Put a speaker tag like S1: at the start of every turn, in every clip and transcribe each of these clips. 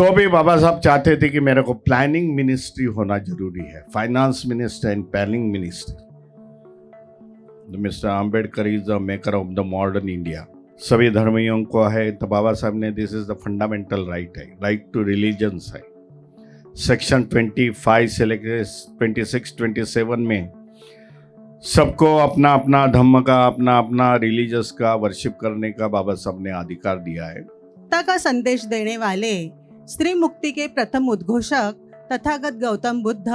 S1: तो भी बाबा साहब चाहते थे कि मेरे को प्लानिंग मिनिस्ट्री होना जरूरी है, finance minister and planning minister. Mister Ambedkar is the maker of the modern India. सभी धर्मियों को है, तो बाबा साहब ने this is the fundamental right है, राइट टू रिलीजन्स है। सेक्शन 25 से लेकर 26 27 में सबको अपना अपना धर्म का, अपना अपना रिलीजियस का वर्शिप करने का बाबा साहब ने अधिकार दिया है।
S2: एकता का संदेश देने वाले स्त्री मुक्ति के प्रथम उद्घोषक तथागत गौतम बुद्ध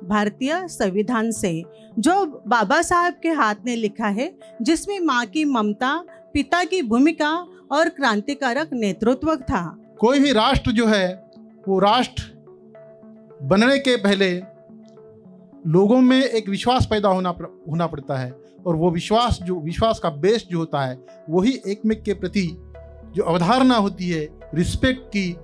S2: भारतीय संविधान से, जो बाबा साहब के हाथ ने लिखा है, जिसमें माँ की ममता, पिता की भूमिका और क्रांतिकारक नेतृत्व था।
S3: कोई भी राष्ट्र जो है वो राष्ट्र बनने के पहले लोगों में एक विश्वास पैदा होना पड़ता है, और वो विश्वास का बेस जो होता है वही एकमेक के प्रति जो अवधारणा होती है, रिस्पेक्ट की।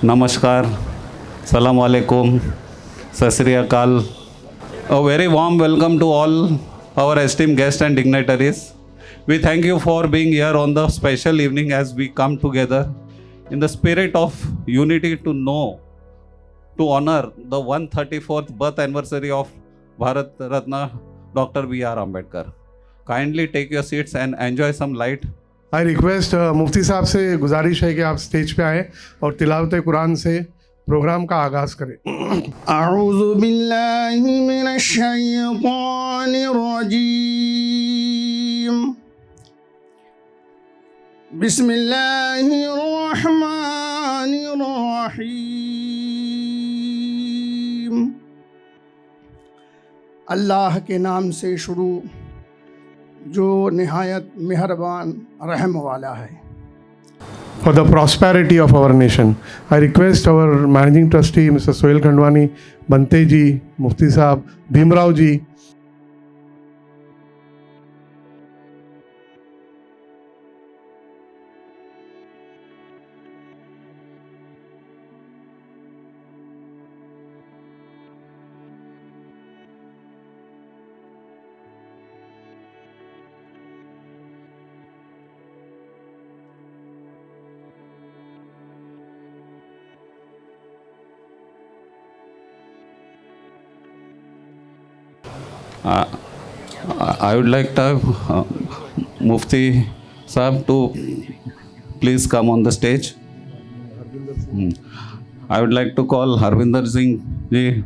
S4: नमस्कार, सलाम वालेकुम, सत श्री अकाल. A very warm welcome to all our esteemed guests and dignitaries. We thank you for being here on the special evening as we come together in the spirit of unity to honor the 134th birth anniversary of Bharat Ratna Dr. B.R. Ambedkar. Kindly take your seats and enjoy some light.
S5: I request मुफ्ती साहब से गुजारिश है कि आप stage पे आएँ और तिलावत कुरान से प्रोग्राम का आगाज़ करें.
S6: अऊज़ु बिल्लाहि मिनश शैतानिर रजीम. बिस्मिल्लाहिर रहमानिर रहीम. अल्लाह के नाम से शुरू जो निहायत मेहरबान रहम वाला है.
S5: For the prosperity of our nation, I request our Managing Trustee Mr. Sohail Khandwani, Bante ji, Mufti Sahab, Bhimrao ji.
S4: I would like to Mufti Sahib to please come on the stage. I would like to call Harvinder Singh ji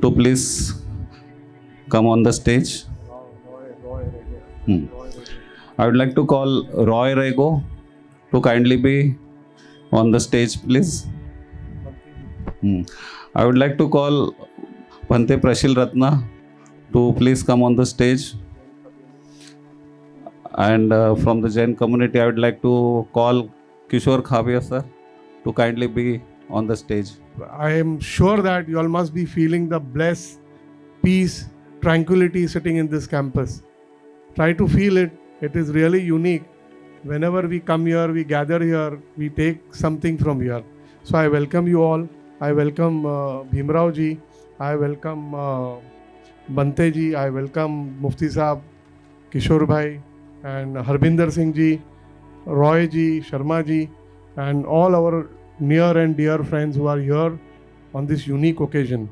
S4: to please come on the stage. I would like to call Roy Rego to kindly be on the stage, please. I would like to call Bhante Prashil Ratna to please come on the stage. And from the Jain community, I would like to call Kishore Khavia sir to kindly be on the stage.
S5: I am sure that you all must be feeling the bliss, peace, tranquility sitting in this campus. Try to feel it. It is really unique. Whenever we come here, we gather here, we take something from here. So I welcome you all. I welcome Bhimrao ji. I welcome Bante ji. I welcome Mufti Sahab, Kishore bhai, and Harbinder Singh ji, Roy ji, Sharma ji, and all our near and dear friends who are here on this unique occasion.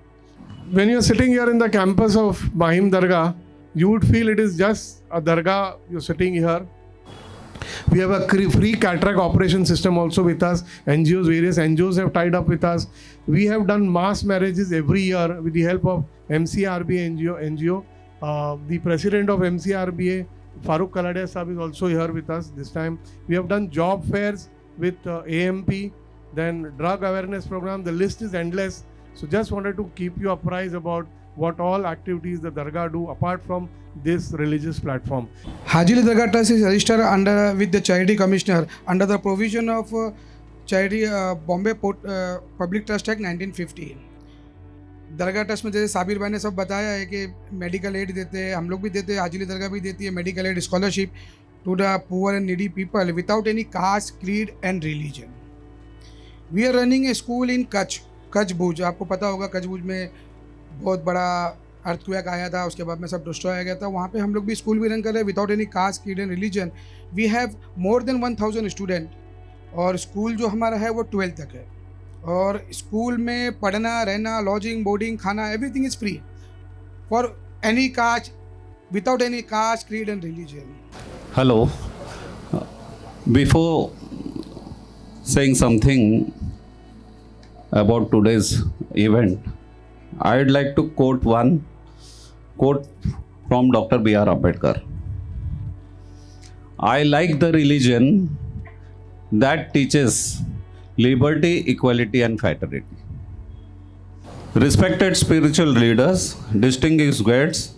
S5: When you're sitting here in the campus of Mahim Dargah, you would feel it is just a dargah. You're sitting here. We have a free cataract operation system also with us. NGOs, various NGOs have tied up with us. We have done mass marriages every year with the help of MCRBA NGO. The president of MCRBA, Farooq Kaladia Sahab, is also here with us this time. We have done job fairs with AMP, then drug awareness program. The list is endless. So just wanted to keep you apprised about what all activities the Dargah do apart from this religious platform.
S7: Haji Ali Dargah Trust is registered under with the Charity Commissioner under the provision of Charity Bombay Public Trust Act 1950. Dargah trust में जैसे साबिर भाई ने सब बताया है कि medical aid देते हैं, हम लोग भी देते हैं, हाजी अली दरगाह भी देती है medical aid scholarship to the poor and needy people without any caste, creed and religion. We are running a school in Kutch Bhuj. आपको पता होगा कच्छ भुज में बहुत बड़ा अर्थक्वेक आया था, उसके बाद में सब डिस्ट्रॉय गया था. वहाँ पे हम लोग भी स्कूल भी रन कर रहे हैं without any caste, creed and religion. We have more than 1000 student और स्कूल जो हमारा है वो 12th तक है. और स्कूल में पढ़ना, रहना, लॉजिंग, बोर्डिंग, खाना, everything is free for any caste, without any caste, creed and religion.
S4: Hello. Before saying something about today's event, I'd like to quote one quote from Dr. B.R. Ambedkar. I like the religion that teaches liberty, equality, and fraternity. Respected spiritual leaders, distinguished guests,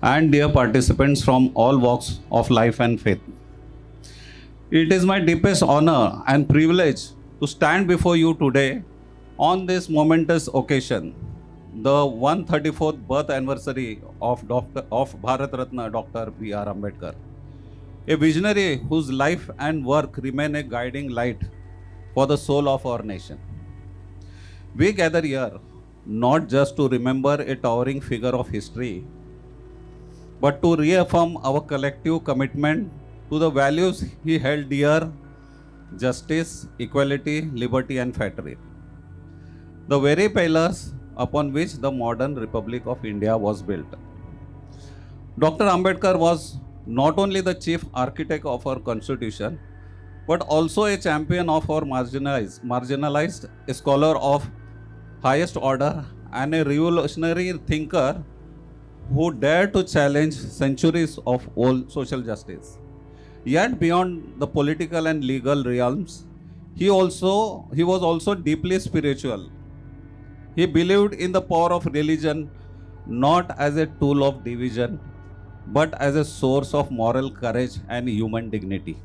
S4: and dear participants from all walks of life and faith. It is my deepest honor and privilege to stand before you today on this momentous occasion, the 134th birth anniversary of Bharat Ratna Dr. B.R. Ambedkar, a visionary whose life and work remain a guiding light for the soul of our nation. We gather here not just to remember a towering figure of history, but to reaffirm our collective commitment to the values he held dear: justice, equality, liberty, and fraternity. The very pillars upon which the modern Republic of India was built. Dr. Ambedkar was not only the chief architect of our constitution, but also a champion of our marginalized, a scholar of highest order, and a revolutionary thinker who dared to challenge centuries of old social justice. Yet beyond the political and legal realms, he was also deeply spiritual. He believed in the power of religion not as a tool of division, but as a source of moral courage and human dignity.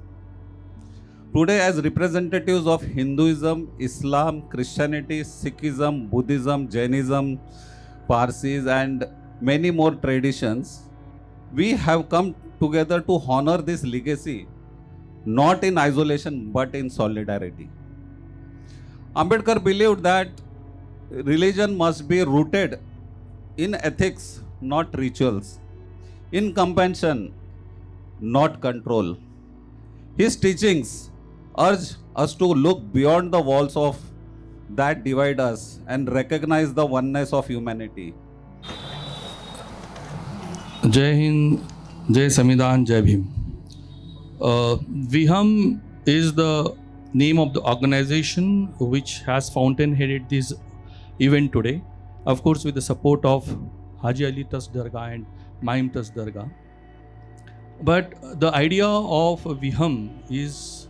S4: Today, as representatives of Hinduism, Islam, Christianity, Sikhism, Buddhism, Jainism, Parsis, and many more traditions, we have come together to honor this legacy, not in isolation but in solidarity. Ambedkar believed that religion must be rooted in ethics, not rituals, in compassion, not control. His teachings urge us to look beyond the walls of that divide us and recognize the oneness of humanity.
S8: जय हिंद, जय संविधान, जय Bhim. Viham is the name of the organization which has fountainheaded this event today, of course with the support of Haji Ali Trust Dargah and Maim Trust Dargah. But the idea of Viham is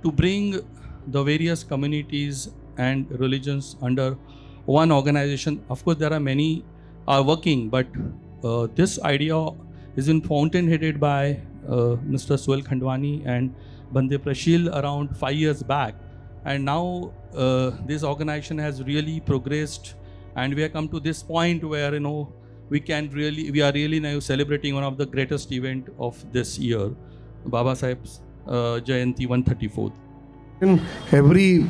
S8: to bring the various communities and religions under one organization. Of course, there are many are working, but this idea is in fountainheaded by Mr. Suhail Khandwani and Bande Prashil around 5 years back. And now this organization has really progressed, and we have come to this point where we are really now celebrating one of the greatest event of this year, Baba Saheb's Jayanti 134th.
S5: Every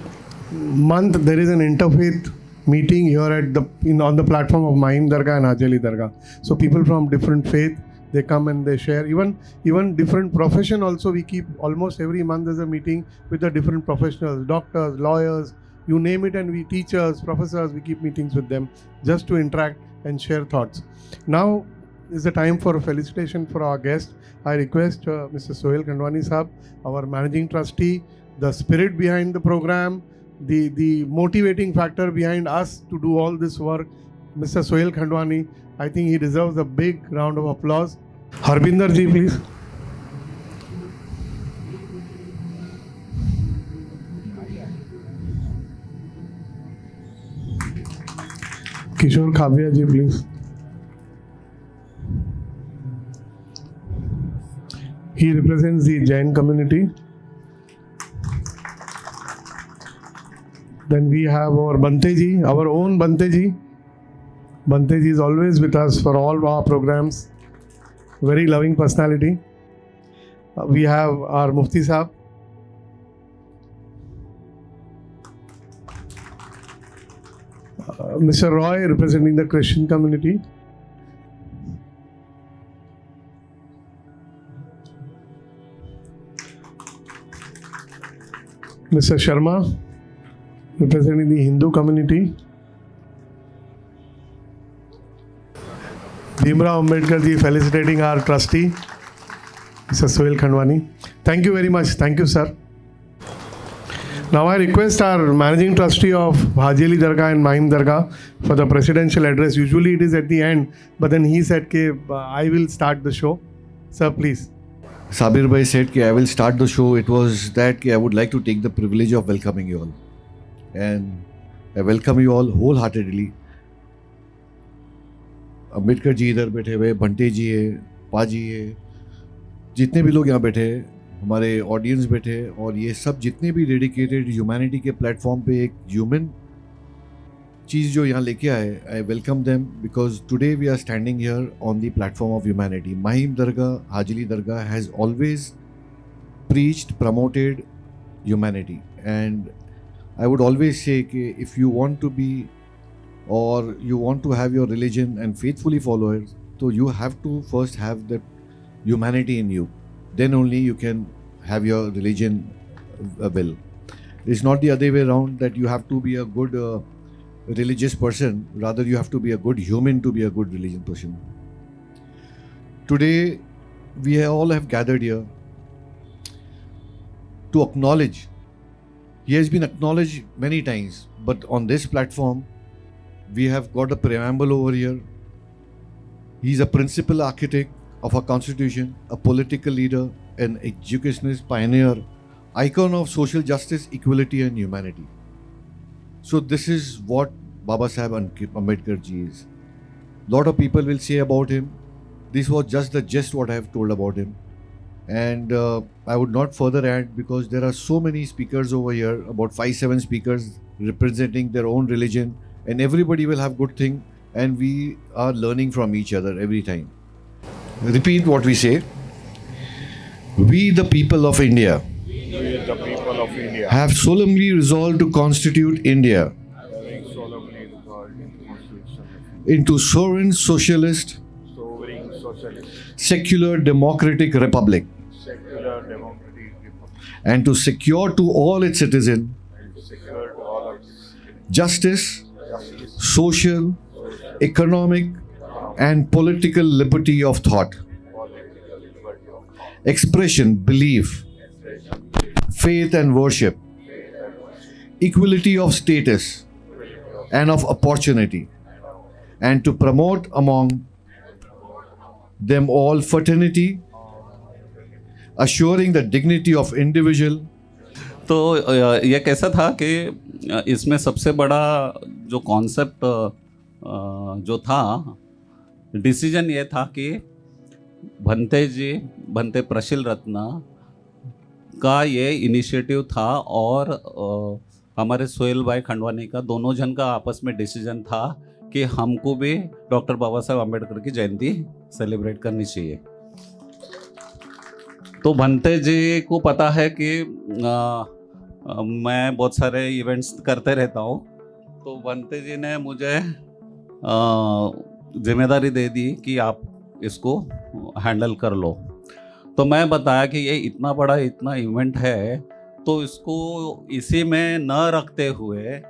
S5: month there is an interfaith meeting here at on the platform of Maim Dargah and Haji Ali Dargah. So people from different faith, they come and they share. Even different profession also, we keep almost every month there's a meeting with the different professionals, doctors, lawyers, you name it, and we teachers, professors, we keep meetings with them just to interact and share thoughts. Now, is the time for felicitation for our guest. I request Mr. Sohail Khandwani Sahab, our managing trustee, the spirit behind the program, the motivating factor behind us to do all this work, Mr. Sohail Khandwani. I think he deserves a big round of applause. Harbinder ji, please. Kishore Khavya ji, please. He represents the Jain community. Then we have our Bante ji, our own Bante ji. Bante ji is always with us for all our programs. Very loving personality. We have our Mufti Sahab. Mr. Roy representing the Christian community. Mr. Sharma representing the Hindu community. Bhimrao Ambedkar ji felicitating our trustee, Mr. Sohail Khandwani. Thank you very much. Thank you, sir. Now I request our managing trustee of Haji Ali Dargah and Mahim Dargah for the presidential address. Usually it is at the end, but then he said, I will start the show. Sir, please.
S9: Sabir Bhai said I will start the show. It was that I would like to take the privilege of welcoming you all. And I welcome you all wholeheartedly. Ambedkar ji इधर बैठे हुए, भंटे जी है, पा जी है, जितने भी लोग यहाँ बैठे हैं, हमारे ऑडियंस बैठे हैं, और ये सब जितने भी डेडिकेटेड ह्यूमैनिटी के प्लेटफॉर्म पे एक ह्यूमन चीज़ जो यहाँ लेके आए, I welcome them because today we are standing here on the platform of humanity. Mahim Dargah, Haji Ali Dargah has always preached, promoted humanity, and I would always say if you want to be or you want to have your religion and faithfully follow it, so you have to first have that humanity in you. Then only you can have your religion well. It's not the other way around that you have to be a good religious person. Rather, you have to be a good human to be a good religious person. Today, we all have gathered here to acknowledge. He has been acknowledged many times, but on this platform, we have got a preamble over here. He is a principal architect of our constitution, a political leader, an educationist pioneer, icon of social justice, equality and humanity. So this is what Baba Saheb Ambedkar ji is. Lot of people will say about him. This was just the gist what I have told about him. And I would not further add because there are so many speakers over here, about 5-7 speakers representing their own religion, and everybody will have good thing, and we are learning from each other every time. Repeat what we say. We the people of India, have solemnly resolved to constitute India into sovereign socialist, secular democratic republic, and to secure to all its citizens justice, social, economic and political liberty of thought, expression, belief, faith and worship, equality of status and of opportunity, and to promote among them all fraternity, assuring the dignity of individual.
S4: तो ये कैसा था कि इसमें सबसे बड़ा जो concept जो था, डिसीजन ये था कि भंते प्रशिल रत्ना का ये इनिशिएटिव था और हमारे सोहेल भाई खंडवानी का, दोनों जन का आपस में डिसीजन था कि हमको भी डॉक्टर बाबा साहब अम्बेडकर की जयंती सेलिब्रेट करनी चाहिए. तो भंते जी को पता है कि मैं बहुत सारे इवेंट्स करते रहता हूँ, तो भंते जी ने मुझे जिम्मेदारी दे दी कि आप इसको हैंडल कर लो. तो मैं बताया कि ये इतना बड़ा इतना इवेंट है, तो इसको इसी में न रखते हुए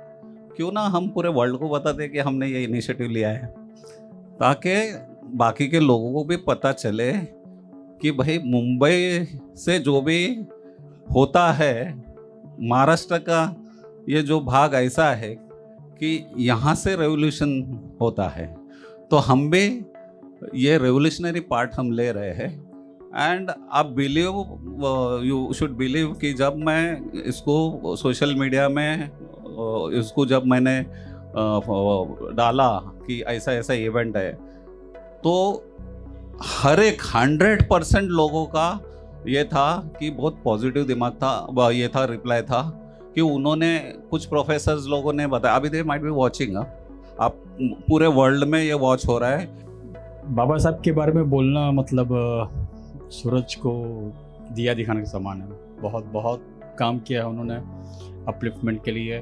S4: क्यों ना हम पूरे वर्ल्ड को बता दें कि हमने ये इनिशिएटिव लिया है, ताकि बाकी के लोगों को भी पता चले कि भाई मुंबई से जो भी होता है, महाराष्ट्र का ये जो भाग ऐसा है कि यहाँ से रेवोल्यूशन होता है, तो हम भी ये रेवोल्यूशनरी पार्ट हम ले रहे हैं। एंड आप बिलीव, यू शुड बिलीव कि जब मैं इसको सोशल मीडिया में इसको जब मैंने डाला कि ऐसा ऐसा इवेंट है, तो हर एक 100% लोगों का ये था कि बहुत पॉजिटिव दिमाग था, ये था रिप्लाई था कि उन्होंने कुछ प्रोफेसर्स लोगों ने बताया, अभी दे माइट बी वाचिंग, आप पूरे वर्ल्ड में ये वॉच हो रहा है।
S10: बाबा साहब के बारे में बोलना मतलब सूरज को दिया दिखाने के समान है। बहुत बहुत काम किया है उन्होंने अपलिफ्टमेंट के लिए,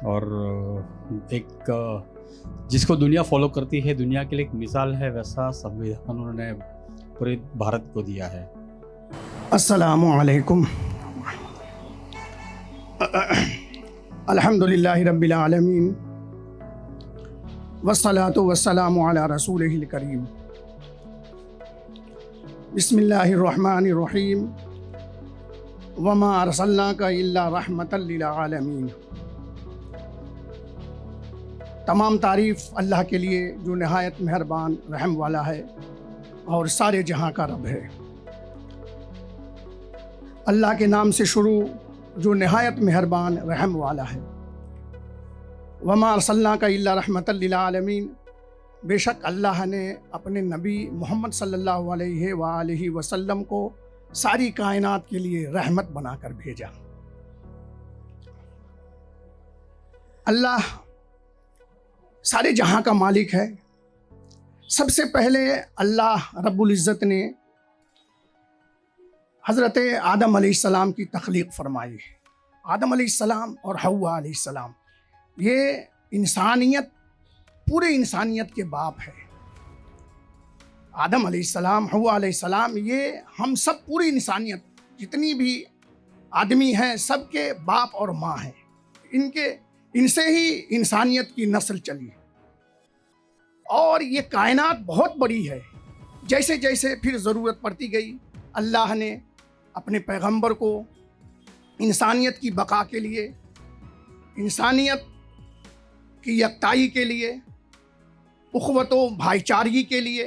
S10: और एक जिसको दुनिया फॉलो करती है, दुनिया के लिए एक मिसाल है, वैसा संविधान उन्होंने पूरे भारत को दिया है।
S6: अस्सलामु अलैकुम। अल्हम्दुलिल्लाहि रब्बिल आलमीन वस्सलातु वस्सलामु अला रसूलिहिल करीम। बिस्मिल्लाहिर रहमानिर रहीम। वमा अरसलनाका इल्ला रहमतल लिल आलमीन। तमाम तारीफ़ अल्लाह के लिए जो नहायत मेहरबान रहम वाला है और सारे जहाँ का रब है। अल्लाह के नाम से शुरू जो नहायत मेहरबान रहम वाला है। वमा अरसलनाका इल्ला रहमतल लिल आलमीन। बेशक अल्लाह ने अपने नबी मोहम्मद सल्लल्लाहु अलैहि वसल्लम को सारी कायनात के लिए रहमत बनाकर भेजा। अल्लाह सारे जहाँ का मालिक है। सबसे पहले अल्लाह रब्बुल इज़्ज़त ने हज़रत आदम अलैहिस्सलाम की तख्लीक़ फरमाई। आदम अलैहिस्सलाम और हव्वा अलैहिस्सलाम ये इंसानियत, पूरे इंसानियत के बाप है। आदम अलैहिस्सलाम, हव्वा अलैहिस्सलाम, ये हम सब पूरी इंसानियत जितनी भी आदमी हैं सबके बाप और माँ हैं। इनसे ही इंसानियत की नस्ल चली और ये कायनात बहुत बड़ी है। जैसे जैसे फिर ज़रूरत पड़ती गई, अल्लाह ने अपने पैगंबर को इंसानियत की बका के लिए, इंसानियत की यकताई के लिए, उख़्वत व भाईचारगी के लिए,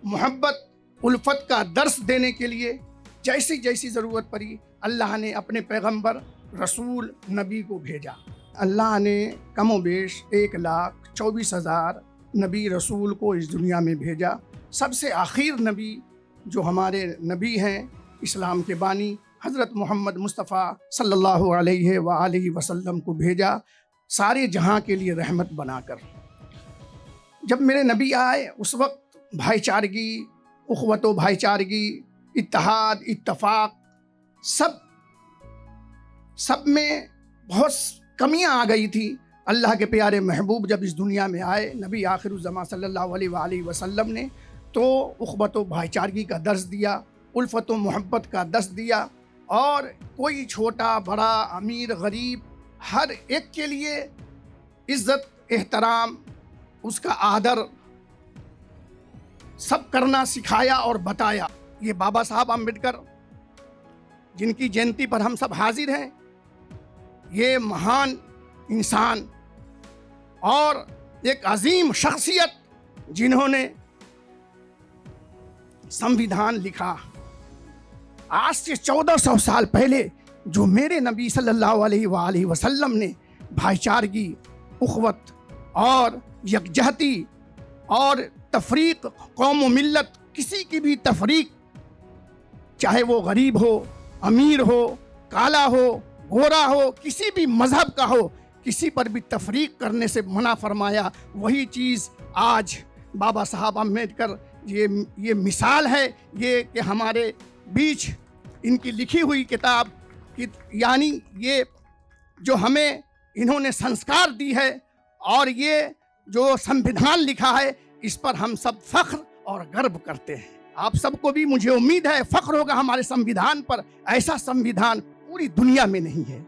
S6: मोहब्बत उल्फत का दर्स देने के लिए जैसी जैसी ज़रूरत पड़ी, अल्लाह ने अपने पैगंबर रसूल नबी को भेजा। अल्लाह ने कमो बेश 1,24,000 नबी रसूल को इस दुनिया में भेजा। सबसे आखिर नबी जो हमारे नबी हैं, इस्लाम के बानी हज़रत मोहम्मद मुस्तफ़ा सल्लल्लाहु अलैहि वसल्लम को भेजा, सारे जहाँ के लिए रहमत बनाकर। जब मेरे नबी आए उस वक्त भाईचारगी, उख़्वत व भाईचारगी, इत्तेहाद, इत्तफ़ाक़ सब में बहुत कमियां आ गई थी। अल्लाह के प्यारे महबूब जब इस दुनिया में आए, नबी आखिरुज़्ज़मा सल्लल्लाहु अलैहि वसल्लम ने तो उख़्वत व भाईचारगी का दर्स दिया, उल्फत व मोहब्बत का दर्स दिया, और कोई छोटा बड़ा अमीर गरीब हर एक के लिए इज़्ज़त, एहतराम, उसका आदर सब करना सिखाया और बताया। ये बाबा साहब अम्बेडकर जिनकी जयंती पर हम सब हाजिर हैं, ये महान इंसान और एक अजीम शख्सियत जिन्होंने संविधान लिखा। आज से 1400 साल पहले जो मेरे नबी सल्लल्लाहु अलैहि वसल्लम ने भाईचारगी, उख़्वत और यकजहती और तफरीक, कौम व मिल्लत, किसी की भी तफरीक, चाहे वो गरीब हो, अमीर हो, काला हो, गोरा हो, किसी भी मज़हब का हो, किसी पर भी तफरीक करने से मना फरमाया। वही चीज़ आज बाबा साहब अम्बेडकर ये मिसाल है ये कि हमारे बीच इनकी लिखी हुई किताब कि यानी ये जो हमें इन्होंने संस्कार दी है और ये जो संविधान लिखा है, इस पर हम सब फ़ख्र और गर्व करते हैं। आप सबको भी मुझे उम्मीद है फ़ख्र होगा हमारे संविधान पर। ऐसा संविधान पूरी दुनिया में नहीं है।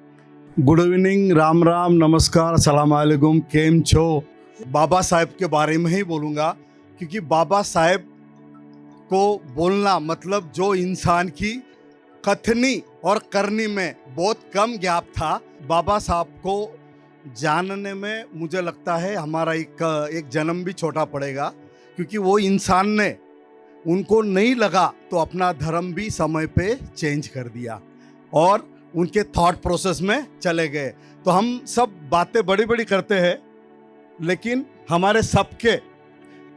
S11: गुड इवनिंग, राम राम, नमस्कार, सलाम अलैकुम, केम छो। बाबा साहब के बारे में ही बोलूँगा। क्योंकि बाबा साहेब को बोलना मतलब जो इंसान की कथनी और करनी में बहुत कम गैप था, बाबा साहब को जानने में मुझे लगता है हमारा एक जन्म भी छोटा पड़ेगा, क्योंकि वो इंसान ने, उनको नहीं लगा तो अपना धर्म भी समय पे चेंज कर दिया और उनके थॉट प्रोसेस में चले गए। तो हम सब बातें बड़ी बड़ी करते हैं, लेकिन हमारे सबके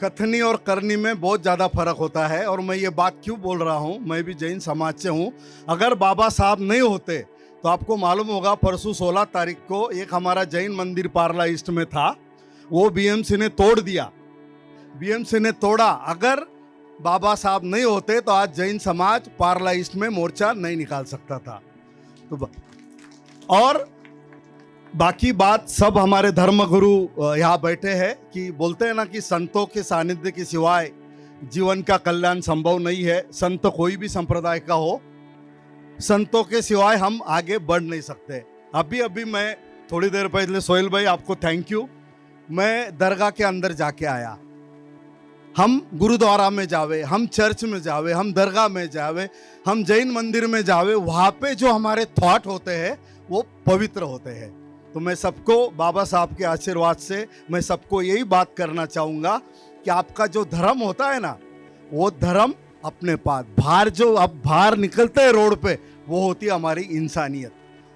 S11: कथनी और करनी में बहुत ज़्यादा फर्क होता है। और मैं ये बात क्यों बोल रहा हूँ, मैं भी जैन समाज से हूँ। अगर बाबा साहब नहीं होते तो आपको मालूम होगा, परसों 16 तारीख को एक हमारा जैन मंदिर पार्ला ईस्ट में था, वो बीएमसी ने तोड़ दिया, बीएमसी ने तोड़ा। अगर बाबा साहब नहीं होते तो आज जैन समाज पार्ला ईस्ट में मोर्चा नहीं निकाल सकता था। तो और बाकी बात सब हमारे धर्मगुरु यहाँ बैठे हैं कि बोलते हैं ना कि संतों के सानिध्य के सिवाय जीवन का कल्याण संभव नहीं है। संत कोई भी संप्रदाय का हो, संतों के सिवाय हम आगे बढ़ नहीं सकते। अभी अभी मैं थोड़ी देर पहले, सोहेल भाई आपको थैंक यू, मैं दरगाह के अंदर जाके आया। हम गुरुद्वारा में जावे, हम चर्च में जावे, हम दरगाह में जावे, हम जैन मंदिर में जावे, वहाँ पे जो हमारे थॉट होते हैं वो पवित्र होते हैं। तो मैं सबको बाबा साहब के आशीर्वाद से मैं सबको यही बात करना चाहूँगा कि आपका जो धर्म होता है ना, वो धर्म अपने पास, बाहर जो अब बाहर निकलते हैं रोड पे, वो होती है हमारी इंसानियत।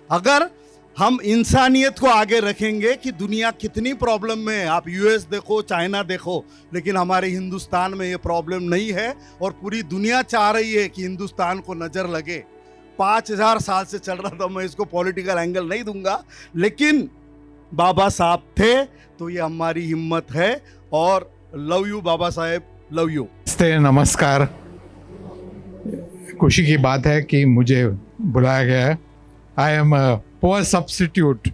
S11: अगर हम इंसानियत को आगे रखेंगे कि दुनिया कितनी प्रॉब्लम में है, आप यूएस देखो, चाइना देखो, लेकिन हमारे हिंदुस्तान में ये प्रॉब्लम नहीं है और पूरी दुनिया चाह रही है कि हिंदुस्तान को नज़र लगे। 5000 साल से चल रहा था, मैं इसको पॉलिटिकल एंगल नहीं दूंगा, लेकिन बाबा साहब थे तो ये हमारी हिम्मत है। और love you Baba Saheb, love you.
S12: नमस्कार। खुशी की बात है कि मुझे बुलाया गया है। I am a poor substitute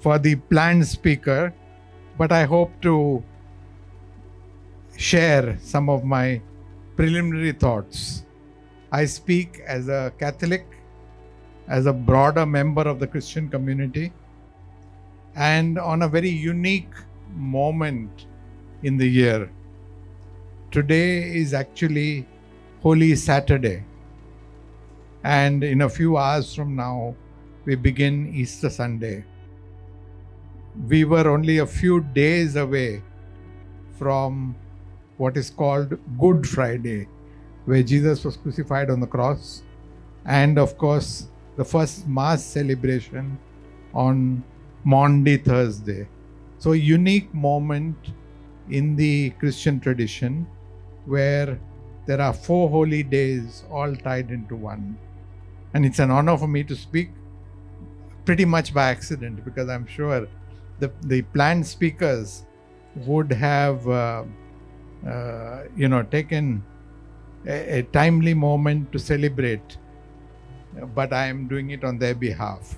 S12: for the planned speaker, but I hope to share some of my preliminary thoughts. I speak as a Catholic, as a broader member of the Christian community, and on a very unique moment in the year. Today is actually Holy Saturday, and in a few hours from now, we begin Easter Sunday. We were only a few days away from what is called Good Friday, where Jesus was crucified on the cross, and of course, the first Mass celebration on Maundy Thursday. So, a unique moment in the Christian tradition where there are 4 holy days all tied into one. And it's an honor for me to speak, pretty much by accident, because I'm sure the planned speakers would have taken a timely moment to celebrate, but I am doing it on their behalf.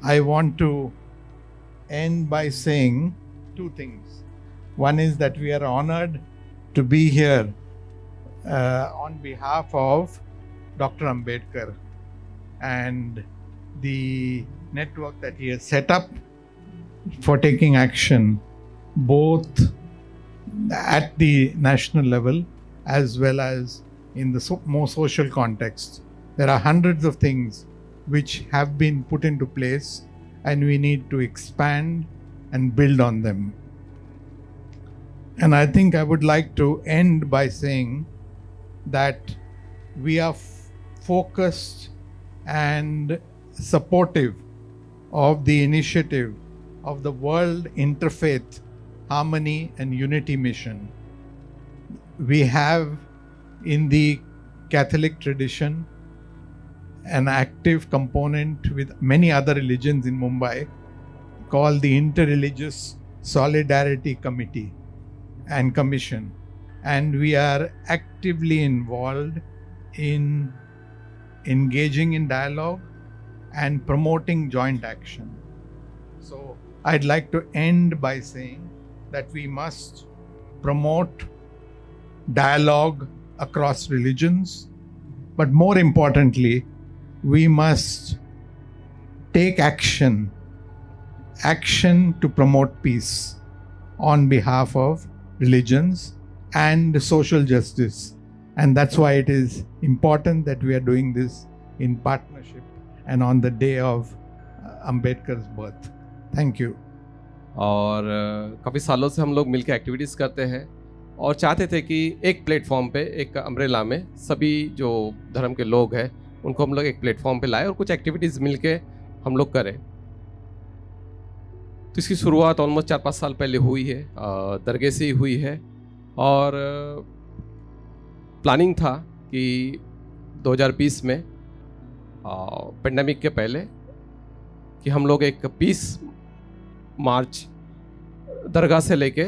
S12: I want to end by saying 2 things. One is that we are honored to be here on behalf of Dr. Ambedkar and the network that he has set up for taking action both at the national level as well as in the more social context. There are hundreds of things which have been put into place, and we need to expand and build on them. And I think I would like to end by saying that we are focused and supportive of the initiative of the World Interfaith Harmony and Unity Mission. We have in the Catholic tradition an active component with many other religions in Mumbai called the Interreligious Solidarity Committee and Commission, and we are actively involved in engaging in dialogue and promoting joint action. So I'd like to end by saying that we must promote dialogue across religions, but more importantly, we must take action to promote peace on behalf of religions, and social justice. And that's why it is important that we are doing this in partnership and on the day of Ambedkar's birth. Thank you.
S13: और काफ़ी सालों से हम लोग मिलकर activities करते हैं और चाहते थे कि एक प्लेटफॉर्म पे, एक अम्ब्रेला में सभी जो धर्म के लोग हैं उनको हम लोग एक प्लेटफॉर्म पे लाए और कुछ एक्टिविटीज़ मिलके हम लोग करें। तो इसकी शुरुआत ऑलमोस्ट 4-5 साल पहले हुई है, दरगाह से ही हुई है। और प्लानिंग था कि 2020 में पेंडेमिक के पहले कि हम लोग एक पीस मार्च दरगाह से लेके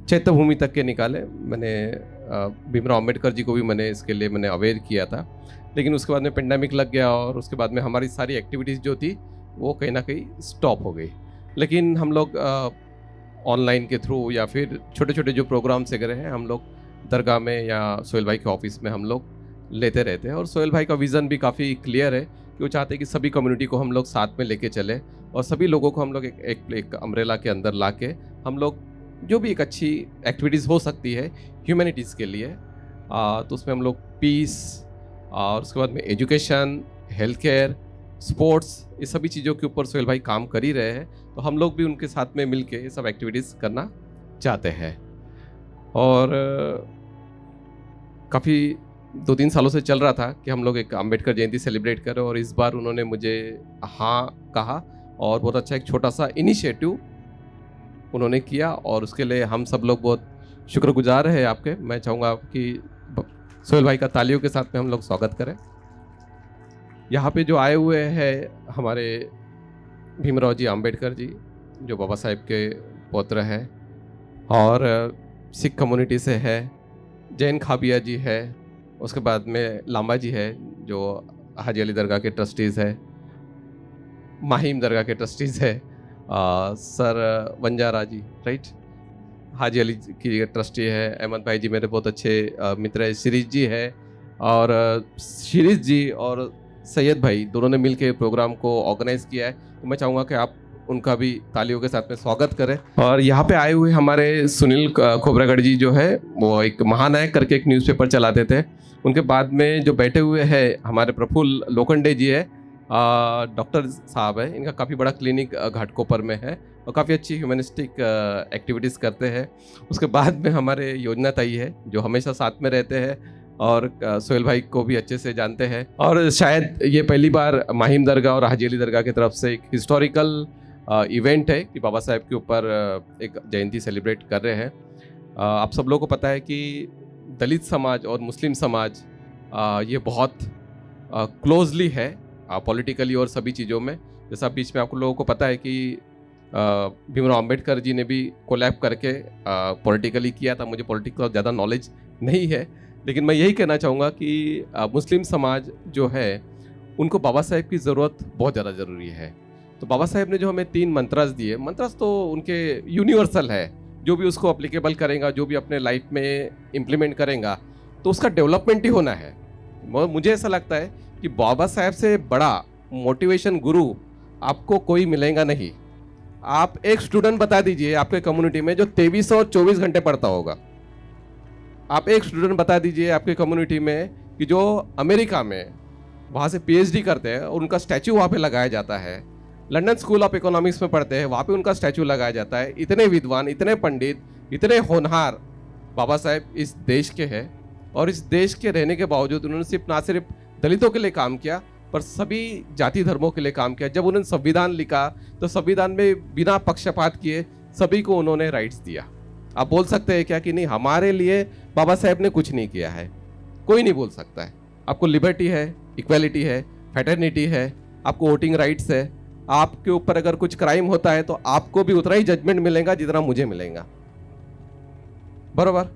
S13: चैत्यभूमि तक के निकाले। मैंने भीमराव अम्बेडकर जी को भी मैंने इसके लिए मैंने अवेयर किया था, लेकिन उसके बाद में पेंडेमिक लग गया और उसके बाद में हमारी सारी एक्टिविटीज़ जो थी वो कहीं ना कहीं स्टॉप हो गई। लेकिन हम लोग ऑनलाइन के थ्रू या फिर छोटे छोटे जो प्रोग्राम्स वगैरह हैं हम लोग दरगाह में या सोहेल भाई के ऑफिस में हम लोग लेते रहते हैं। और सोहेल भाई का विज़न भी काफ़ी क्लियर है कि वो चाहते हैं कि सभी कम्युनिटी को हम लोग साथ में लेके चले और सभी लोगों को हम लोग एक अम्ब्रेला के अंदर ला के हम लोग जो भी एक अच्छी एक्टिविटीज़ हो सकती है ह्यूमैनिटीज़ के लिए, तो उसमें हम लोग पीस और उसके बाद में एजुकेशन, हेल्थ केयर, स्पोर्ट्स, ये सभी चीज़ों के ऊपर सोहेल भाई काम कर ही रहे हैं। तो हम लोग भी उनके साथ में मिल के ये सब एक्टिविटीज़ करना चाहते हैं। और काफ़ी 2-3 सालों से चल रहा था कि हम लोग एक अम्बेडकर जयंती सेलिब्रेट करें और इस बार उन्होंने मुझे हाँ कहा और बहुत अच्छा एक छोटा सा इनिशिएटिव उन्होंने किया और उसके लिए हम सब लोग बहुत शुक्रगुजार हैं आपके। मैं चाहूँगा कि सोहेल भाई का तालियों के साथ में हम लोग स्वागत करें। यहाँ पे जो आए हुए हैं हमारे भीमराव जी अम्बेडकर जी जो बाबा साहेब के पौत्र हैं और सिख कम्युनिटी से है, जैन खाबिया जी है, उसके बाद में लांबा जी है जो हाजी अली दरगाह के ट्रस्टीज़ है, माहिम दरगाह के ट्रस्टीज़ है, सर वंजारा जी राइट हाजी अली की ट्रस्टी है, अहमद भाई जी मेरे बहुत अच्छे मित्र है, शिरीष जी है और शिरीष जी और सैयद भाई दोनों ने मिलकर प्रोग्राम को ऑर्गेनाइज़ किया है। तो मैं चाहूँगा कि आप उनका भी तालियों के साथ में स्वागत करें। और यहाँ पे आए हुए हमारे सुनील खोबरागढ़ जी जो है वो एक महानायक करके एक न्यूज़पेपर चलाते थे। उनके बाद में जो बैठे हुए हैं हमारे प्रफुल्ल लोखंडे जी है, डॉक्टर साहब है, इनका काफ़ी बड़ा क्लिनिक घाटकोपर में है और काफ़ी अच्छी ह्यूमनिस्टिक एक्टिविटीज़ करते हैं। उसके बाद में हमारे योजना ताई है जो हमेशा साथ में रहते हैं और सोहेल भाई को भी अच्छे से जानते हैं और शायद ये पहली बार माहिम दरगाह और हाजी अली दरगाह की तरफ से एक हिस्टोरिकल इवेंट है कि बाबा साहेब के ऊपर एक जयंती सेलिब्रेट कर रहे हैं। आप सब लोगों को पता है कि दलित समाज और मुस्लिम समाज ये बहुत क्लोजली है पॉलिटिकली और सभी चीज़ों में। जैसा बीच में आप लोगों को पता है कि भीमराव अम्बेडकर जी ने भी कोलैब करके पॉलिटिकली किया था। मुझे पॉलिटिक्स का ज़्यादा नॉलेज नहीं है, लेकिन मैं यही कहना चाहूँगा कि मुस्लिम समाज जो है उनको बाबा साहेब की ज़रूरत बहुत ज़्यादा ज़रूरी है। तो बाबा साहेब ने जो हमें 3 मंत्रास दिए, मंत्रास तो उनके यूनिवर्सल है, जो भी उसको अप्लीकेबल करेगा, जो भी अपने लाइफ में इम्प्लीमेंट करेगा तो उसका डेवलपमेंट ही होना है। मुझे ऐसा लगता है कि बाबा साहेब से बड़ा मोटिवेशन गुरु आपको कोई मिलेगा नहीं। आप एक स्टूडेंट बता दीजिए आपके कम्युनिटी में जो 23 और 24 घंटे पढ़ता होगा। आप एक स्टूडेंट बता दीजिए आपके कम्युनिटी में कि जो अमेरिका में वहाँ से PhD करते हैं और उनका स्टैचू वहाँ पे लगाया जाता है। लंदन स्कूल ऑफ इकोनॉमिक्स में पढ़ते हैं, वहाँ पे उनका स्टैचू लगाया जाता है। इतने विद्वान, इतने पंडित, इतने होनहार बाबा साहेब इस देश के हैं और इस देश के रहने के बावजूद उन्होंने ना सिर्फ दलितों के लिए काम किया पर सभी जाति धर्मों के लिए काम किया। जब उन्होंने संविधान लिखा तो संविधान में बिना पक्षपात किए सभी को उन्होंने राइट्स दिया। आप बोल सकते हैं क्या कि नहीं हमारे लिए बाबा साहेब ने कुछ नहीं किया है? कोई नहीं बोल सकता है। आपको लिबर्टी है, इक्वालिटी है, फ्रेटर्निटी है, आपको वोटिंग राइट्स है। आपके ऊपर अगर कुछ क्राइम होता है तो आपको भी उतना ही जजमेंट मिलेगा जितना मुझे मिलेगा, बरोबर।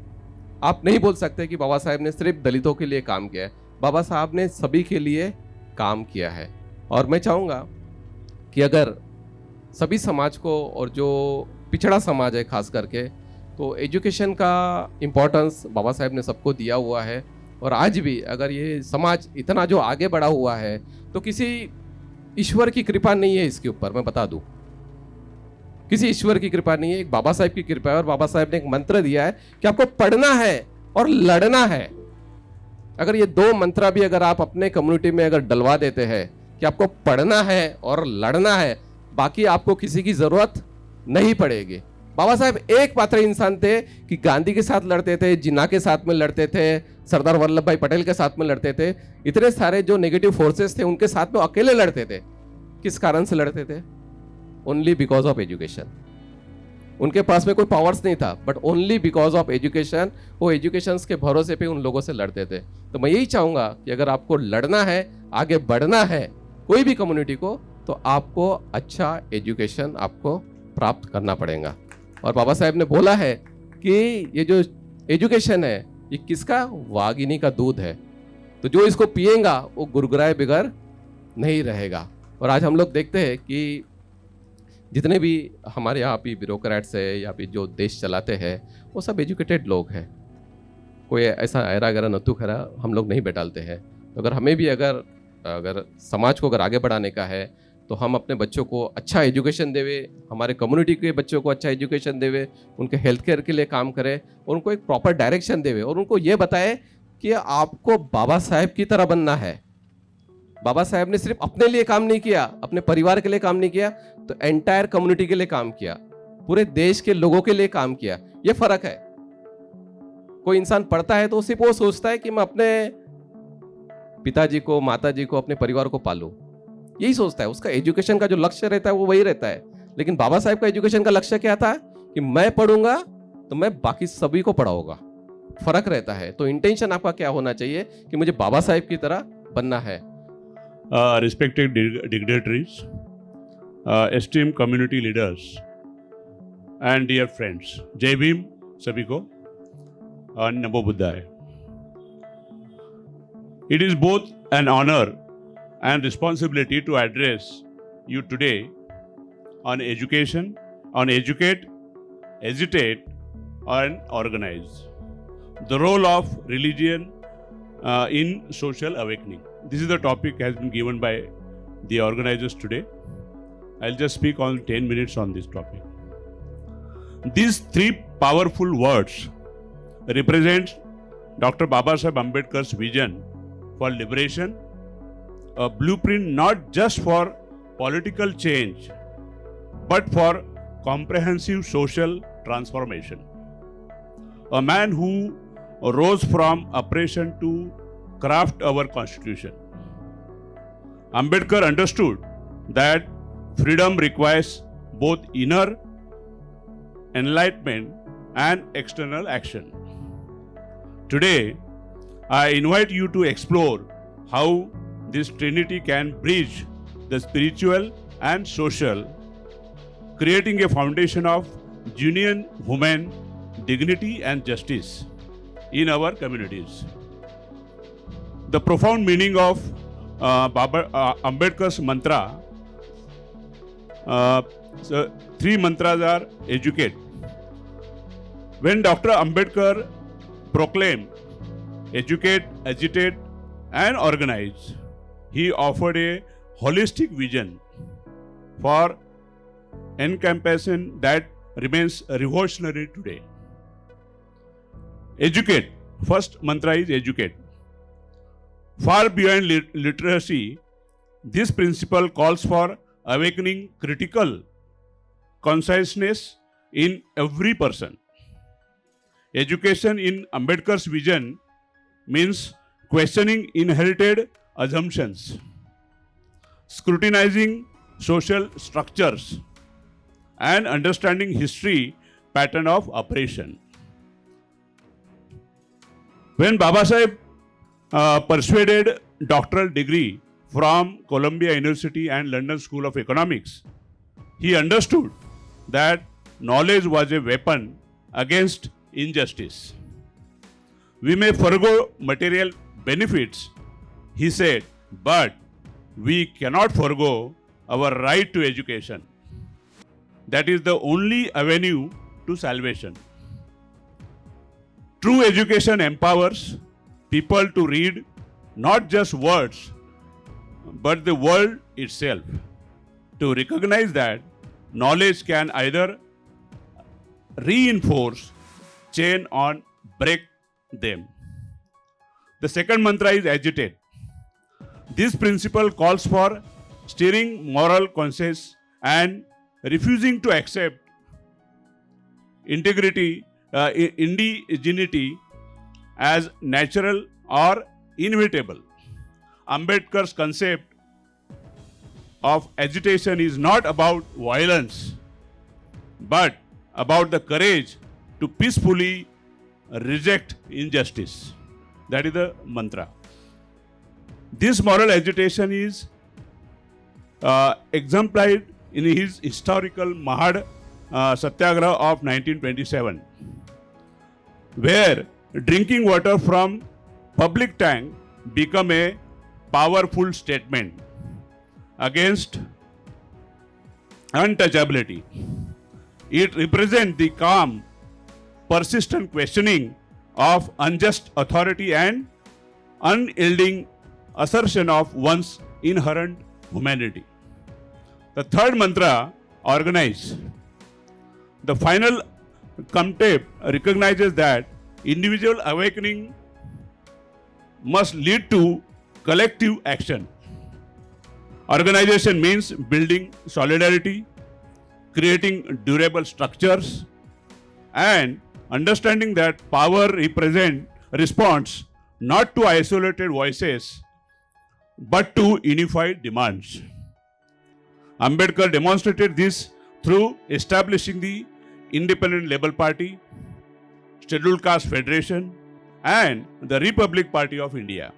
S13: आप नहीं बोल सकते कि बाबा साहेब ने सिर्फ दलितों के लिए काम किया है। बाबा साहब ने सभी के लिए काम किया है। और मैं चाहूँगा कि अगर सभी समाज को और जो पिछड़ा समाज है खास करके, तो एजुकेशन का इम्पोर्टेंस बाबा साहेब ने सबको दिया हुआ है। और आज भी अगर ये समाज इतना जो आगे बढ़ा हुआ है तो किसी ईश्वर की कृपा नहीं है इसके ऊपर, मैं बता दूं। किसी ईश्वर की कृपा नहीं है, एक बाबा साहेब की कृपा है। और बाबा साहेब ने एक मंत्र दिया है कि आपको पढ़ना है और लड़ना है। अगर ये दो मंत्र भी अगर आप अपने कम्युनिटी में अगर डलवा देते हैं कि आपको पढ़ना है और लड़ना है, बाकी आपको किसी की जरूरत नहीं पड़ेगी। बाबा साहेब एक मात्र इंसान थे कि गांधी के साथ लड़ते थे, जिन्ना के साथ में लड़ते थे, सरदार वल्लभ भाई पटेल के साथ में लड़ते थे। इतने सारे जो नेगेटिव फोर्सेस थे उनके साथ में अकेले लड़ते थे। किस कारण से लड़ते थे? Only because of education. उनके पास में कोई पावर्स नहीं था, but only because of education, वो एजुकेशन के भरोसे पे उन लोगों से लड़ते थे। तो मैं यही चाहूंगा कि अगर आपको लड़ना है, आगे बढ़ना है कोई भी कम्युनिटी को, तो आपको अच्छा एजुकेशन आपको प्राप्त करना पड़ेगा। और बाबा साहेब ने बोला है कि ये जो एजुकेशन है ये किसका? वागिनी का दूध है। तो जो इसको पिएगा वो गुरगुराए बिगर नहीं रहेगा। और आज हम लोग देखते हैं कि जितने भी हमारे यहाँ भी ब्यूरोक्रेट्स है या फिर जो देश चलाते हैं वो सब एजुकेटेड लोग हैं। कोई ऐसा ऐरा गरा नत्थु खरा हम लोग नहीं बैठालते हैं। तो अगर हमें भी अगर समाज को अगर आगे बढ़ाने का है तो हम अपने बच्चों को अच्छा एजुकेशन देवे, हमारे कम्युनिटी के बच्चों को अच्छा एजुकेशन देवे, उनके हेल्थ केयर के लिए काम करें और उनको एक प्रॉपर डायरेक्शन देवे और उनको ये बताए कि आपको बाबा साहेब की तरह बनना है। बाबा साहेब ने सिर्फ अपने लिए काम नहीं किया, अपने परिवार के लिए काम नहीं किया, तो एंटायर कम्युनिटी के लिए काम किया, पूरे देश के लोगों के लिए काम किया। ये फर्क है। कोई इंसान पढ़ता है तो सिर्फ वो सोचता है कि मैं अपने पिताजी को, माताजी को, अपने परिवार को पालूं, यही सोचता है। उसका एजुकेशन का जो लक्ष्य रहता है वो वही रहता है। लेकिन बाबा साहेब का एजुकेशन का लक्ष्य क्या था कि मैं पढ़ूंगा तो मैं बाकी सभी को पढ़ाऊंगा। फर्क रहता है। तो इंटेंशन आपका क्या होना चाहिए कि मुझे बाबा साहेब की तरह बनना है।
S14: Respected dignitaries, esteemed community leaders and dear friends, जय भीम सभी को और नमो बुद्धाय। It is both an honor and responsibility to address you today on education, on educate, agitate and organize. The role of religion in social awakening. This is the topic has been given by the organizers today. I'll just speak on 10 minutes on this topic. These three powerful words represent Dr. Babasaheb Ambedkar's vision for liberation, a blueprint not just for political change, but for comprehensive social transformation. A man who rose from oppression to craft our constitution. Ambedkar understood that freedom requires both inner enlightenment and external action. Today, I invite you to explore how this trinity can bridge the spiritual and social, creating a foundation of genuine human dignity and justice in our communities. The profound meaning of Ambedkar's mantra, so three mantras are educate. When Dr. Ambedkar proclaimed educate, agitate and organize, he offered a holistic vision for encompassing that remains revolutionary today. Educate. First mantra is educate. Far beyond literacy, this principle calls for awakening critical consciousness in every person. Education in Ambedkar's vision means questioning inherited assumptions, scrutinizing social structures, and understanding history pattern of oppression. When Babasaheb persuaded doctoral degree from Columbia University and London School of Economics, he understood that knowledge was a weapon against injustice. We may forego material benefits, he said, but we cannot forego our right to education. That is the only avenue to salvation. True education empowers people to read not just words, but the world itself, to recognize that knowledge can either reinforce chain or break them. The second mantra is agitate. This principle calls for steering moral conscience and refusing to accept indigeneity as natural or inevitable. Ambedkar's concept of agitation is not about violence, but about the courage to peacefully reject injustice. That is the mantra. This moral agitation is exemplified in his historical Mahad Satyagraha of 1927, where drinking water from public tank became a powerful statement against untouchability. It represents the calm, persistent questioning of unjust authority and unyielding assertion of one's inherent humanity. The third mantra, organize. The final concept recognizes that individual awakening must lead to collective action. Organization means building solidarity, creating durable structures, and understanding that power responds not to isolated voices but to unified demands. Ambedkar demonstrated this through establishing the Independent Labour Party, Scheduled Caste Federation, and the Republic Party of India.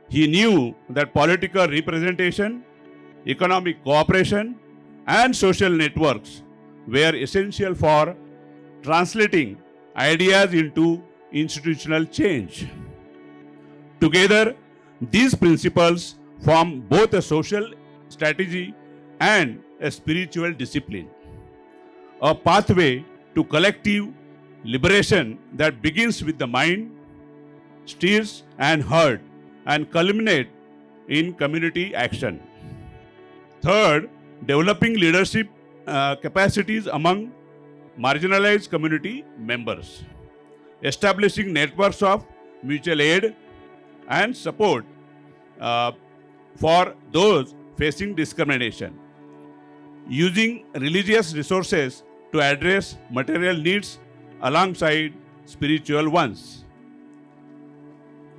S14: He knew that political representation, economic cooperation, and social networks were essential for translating ideas into institutional change. Together, these principles form both a social strategy and a spiritual discipline, a pathway to collective liberation that begins with the mind, steers and heart, and culminate in community action. Third, developing leadership capacities among marginalized community members, establishing networks of mutual aid and support for those facing discrimination, using religious resources to address material needs alongside spiritual ones.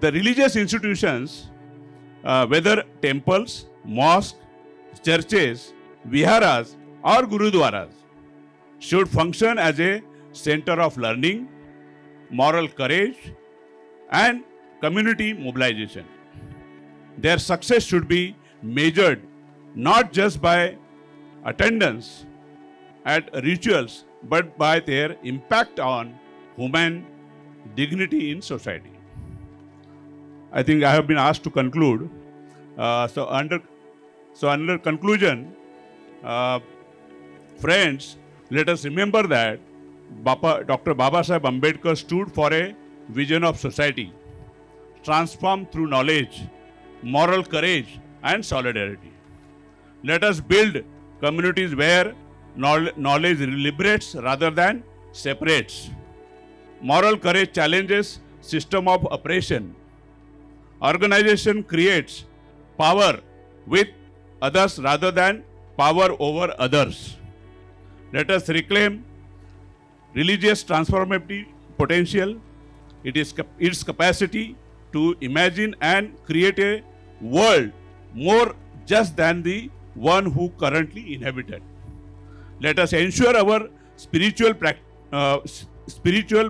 S14: The religious institutions, whether temples, mosques, churches, viharas, or gurudwaras, should function as a center of learning, moral courage, and community mobilization. Their success should be measured not just by attendance at rituals, but by their impact on human dignity in society. I think I have been asked to conclude. So under conclusion, friends, let us remember that Dr. Babasaheb Ambedkar stood for a vision of society transformed through knowledge, moral courage, and solidarity. Let us build communities where knowledge liberates rather than separates. Moral courage challenges system of oppression. Organization creates power with others rather than power over others. Let us reclaim religious transformative potential, its capacity to imagine and create a world more just than the one who currently inhabited. Let us ensure our spiritual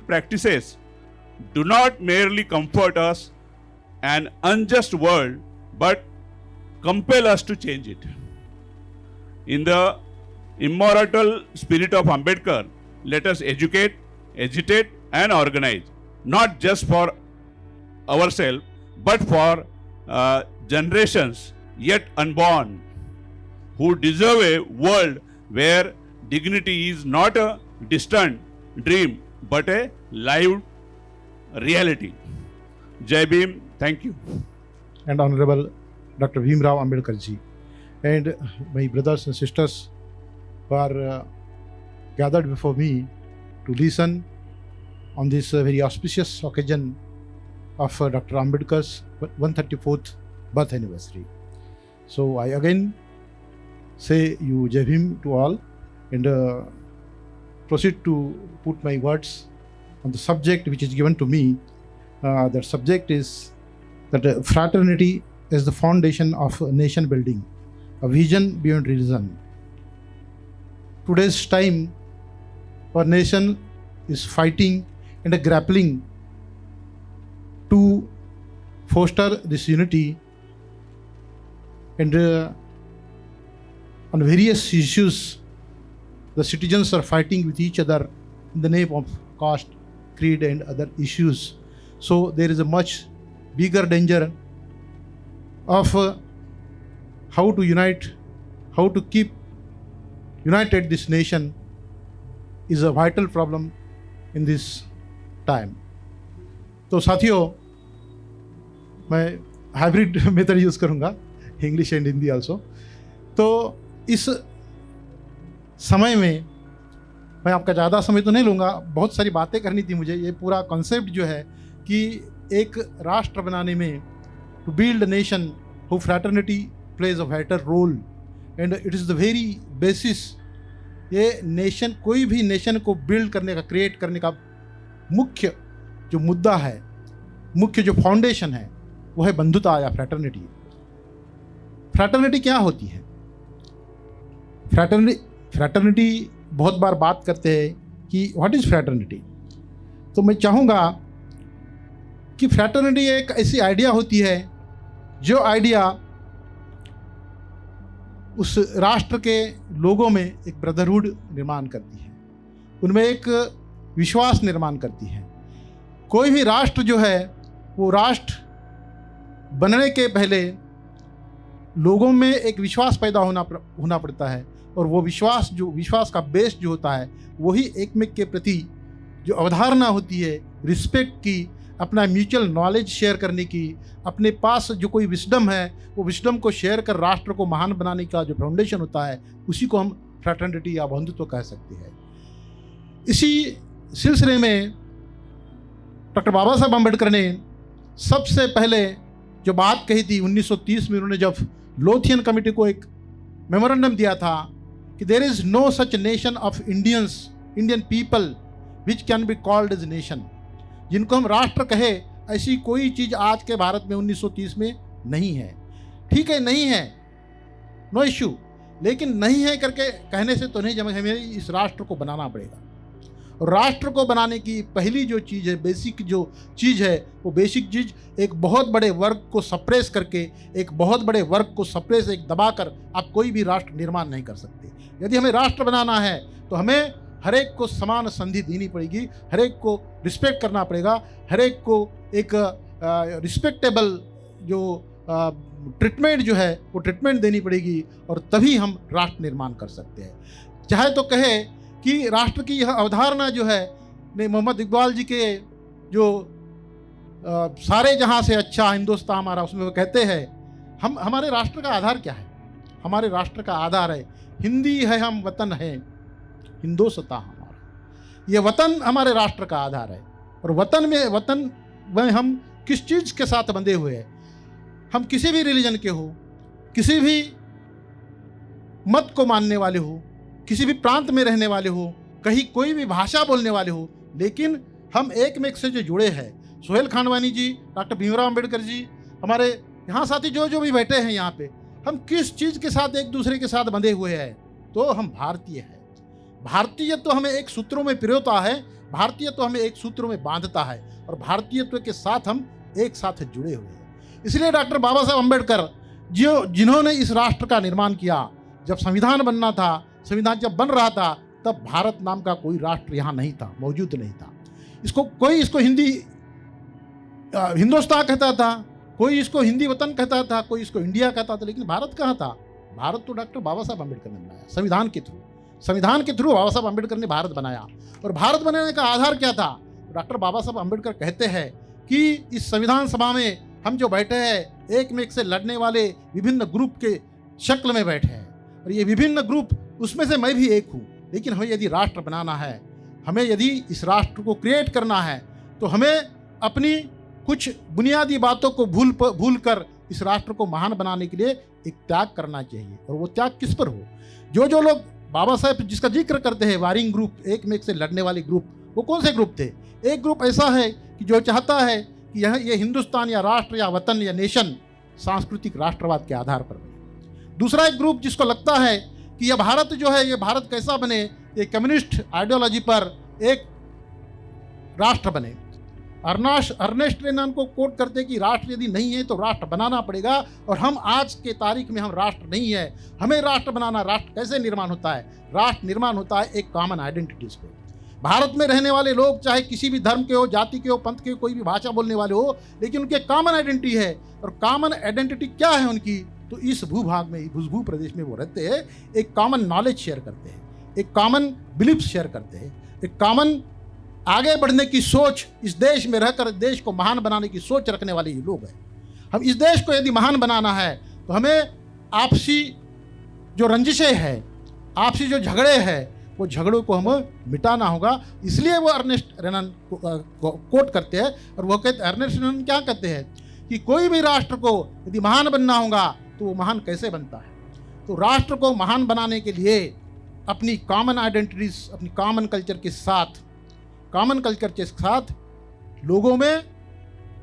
S14: practices do not merely comfort us an unjust world, but compel us to change it. In the immortal spirit of Ambedkar, let us educate, agitate, and organize, not just for ourselves, but for generations yet unborn, who deserve a world where dignity is not a distant dream, but a live reality. Jai Bhim, thank you.
S3: And Honorable Dr. Bhimrao Ambedkar ji, and my brothers and sisters, who are gathered before me to listen on this very auspicious occasion of Dr. Ambedkar's 134th birth anniversary. So I again say you Jai Bhim to all and proceed to put my words on the subject which is given to me. The subject is that fraternity is the foundation of nation building, a vision beyond religion. Today's time, our nation is fighting and grappling to foster this unity, and on various issues the citizens are fighting with each other in the name of caste, creed and other issues. So there is a much bigger danger of how to unite, how to keep united this nation is a vital problem in this time. तो साथियों, मैं hybrid method use करूँगा, English and Hindi also. तो इस समय में मैं आपका ज़्यादा समय तो नहीं लूँगा, बहुत सारी बातें करनी थी मुझे। ये पूरा कॉन्सेप्ट जो है कि एक राष्ट्र बनाने में to build a nation who fraternity plays a vital role and it is the very basis. ये नेशन, कोई भी नेशन को बिल्ड करने का, क्रिएट करने का मुख्य जो मुद्दा है, मुख्य जो फाउंडेशन है, वो है बंधुता या फ्रैटर्निटी। फ्रैटर्निटी क्या होती है? फ्रैटर्निटी बहुत बार बात करते हैं कि व्हाट इज़ फ्रैटर्निटी। तो मैं चाहूँगा कि फ्रैटर्निटी एक ऐसी आइडिया होती है जो आइडिया उस राष्ट्र के लोगों में एक ब्रदरहुड निर्माण करती है, उनमें एक विश्वास निर्माण करती है। कोई भी राष्ट्र जो है वो राष्ट्र बनने के पहले लोगों में एक विश्वास पैदा होना पड़ता है, और वो विश्वास का बेस जो होता है वही एकमेक के प्रति जो अवधारणा होती है, रिस्पेक्ट की, अपना म्यूचुअल नॉलेज शेयर करने की, अपने पास जो कोई विस्डम है वो विस्डम को शेयर कर राष्ट्र को महान बनाने का जो फाउंडेशन होता है, उसी को हम फ्रैटर्निटी या बंधुत्व कह सकते हैं। इसी सिलसिले में डॉक्टर बाबा साहब अम्बेडकर ने सबसे पहले जो बात कही थी 1930 में, उन्होंने जब लोथियन कमेटी को एक मेमोरेंडम दिया था कि there is no such nation of Indian people which can be called as nation. जिनको हम राष्ट्र कहे, ऐसी कोई चीज़ आज के भारत में 1930 में नहीं है। ठीक है, नहीं है, नो इश्यू, लेकिन नहीं है करके कहने से तो नहीं, जब हमें इस राष्ट्र को बनाना पड़ेगा। और राष्ट्र को बनाने की पहली जो चीज़ है, बेसिक जो चीज़ है, वो बेसिक चीज़ एक बहुत बड़े वर्ग को सप्रेस करके, एक बहुत बड़े वर्ग को सप्रेस एक दबाकर आप कोई भी राष्ट्र निर्माण नहीं कर सकते। यदि हमें राष्ट्र बनाना है तो हमें हर एक को समान संधि देनी पड़ेगी, हर एक को रिस्पेक्ट करना पड़ेगा, हर एक को एक रिस्पेक्टेबल जो ट्रीटमेंट जो है वो ट्रीटमेंट देनी पड़ेगी, और तभी हम राष्ट्र निर्माण कर सकते हैं। चाहे तो कहे कि राष्ट्र की यह अवधारणा जो है ने मोहम्मद इकबाल जी के जो सारे जहाँ से अच्छा हिंदुस्तान हमारा, उसमें वो कहते हैं हम हमारे राष्ट्र का आधार क्या है? हमारे राष्ट्र का आधार है हिंदी है, हम वतन है हिंदुस्तान हमारा। ये वतन हमारे राष्ट्र का आधार है। और वतन में हम किस चीज़ के साथ बंधे हुए हैं? हम किसी भी रिलीजन के हो, किसी भी मत को मानने वाले हो, किसी भी प्रांत में रहने वाले हो, कहीं कोई भी भाषा बोलने वाले हो, लेकिन हम एक में एक से जो जुड़े हैं। सोहेल खानवानी जी, डॉक्टर भीमराव अम्बेडकर जी, हमारे यहाँ साथी जो भी बैठे हैं यहाँ पे, हम किस चीज़ के साथ एक दूसरे के साथ बंधे हुए हैं? तो हम भारतीय हैं। भारतीय तो हमें एक सूत्रों में पिरोता है, भारतीय तो हमें एक सूत्रों में बांधता है, और भारतीयत्व के साथ हम एक साथ जुड़े हुए हैं। इसलिए डॉक्टर बाबा साहब अम्बेडकर जिन्होंने इस राष्ट्र का निर्माण किया, जब संविधान बनना था, संविधान जब बन रहा था, तब भारत नाम का कोई राष्ट्र यहाँ नहीं था, मौजूद नहीं था। इसको हिंदी हिंदुस्तान कहता था, कोई इसको हिंदी वतन कहता था, कोई इसको इंडिया कहता था, लेकिन भारत कहाँ था? भारत तो डॉक्टर बाबा साहब अम्बेडकर ने बनाया, संविधान के थ्रू बाबा साहब अम्बेडकर ने भारत बनाया। और भारत बनाने का आधार क्या था? डॉक्टर बाबा साहब अम्बेडकर कहते हैं कि इस संविधान सभा में हम जो बैठे हैं, एक में एक से लड़ने वाले विभिन्न ग्रुप के शक्ल में बैठे हैं, और ये विभिन्न ग्रुप उसमें से मैं भी एक हूँ। लेकिन हमें यदि राष्ट्र बनाना है, हमें यदि इस राष्ट्र को क्रिएट करना है, तो हमें अपनी कुछ बुनियादी बातों को भूल कर इस राष्ट्र को महान बनाने के लिए एक त्याग करना चाहिए। और वो त्याग किस पर हो? जो लोग बाबा साहेब जिसका जिक्र करते हैं, वारिंग ग्रुप, एक में एक से लड़ने वाले ग्रुप, वो कौन से ग्रुप थे? एक ग्रुप ऐसा है कि जो चाहता है कि ये हिंदुस्तान या राष्ट्र या वतन या नेशन सांस्कृतिक राष्ट्रवाद के आधार पर बने। दूसरा एक ग्रुप जिसको लगता है कि यह भारत जो है, ये भारत कैसा बने, ये कम्युनिस्ट आइडियोलॉजी पर एक राष्ट्र बने। अर्नेस्ट रेनन को कोट करते कि राष्ट्र यदि नहीं है तो राष्ट्र बनाना पड़ेगा, और हम आज के तारीख में हम राष्ट्र नहीं है, हमें राष्ट्र बनाना। राष्ट्र कैसे निर्माण होता है? राष्ट्र निर्माण होता है एक कॉमन आइडेंटिटीज पे। भारत में रहने वाले लोग चाहे किसी भी धर्म के हो, जाति के हो, पंथ के हो, कोई भी भाषा बोलने वाले हो, लेकिन उनके कॉमन आइडेंटिटी है। और कॉमन आइडेंटिटी क्या है उनकी? तो इस भूभाग में, इस भू प्रदेश में वो रहते हैं, एक कॉमन नॉलेज शेयर करते हैं, एक कॉमन बिलीफ शेयर करते हैं, एक कॉमन आगे बढ़ने की सोच, इस देश में रहकर देश को महान बनाने की सोच रखने वाले ये लोग हैं। हम इस देश को यदि महान बनाना है तो हमें आपसी जो रंजिशें हैं, आपसी जो झगड़े हैं, वो झगड़ों को हमें मिटाना होगा। इसलिए वो अर्नेस्ट रेनन को कोट करते हैं, और वो कहते, अर्नेस्ट रेनन क्या कहते हैं कि कोई भी राष्ट्र को यदि महान बनना होगा तो वो महान कैसे बनता है? तो राष्ट्र को महान बनाने के लिए अपनी कॉमन आइडेंटिटीज, अपनी कॉमन कल्चर के साथ लोगों में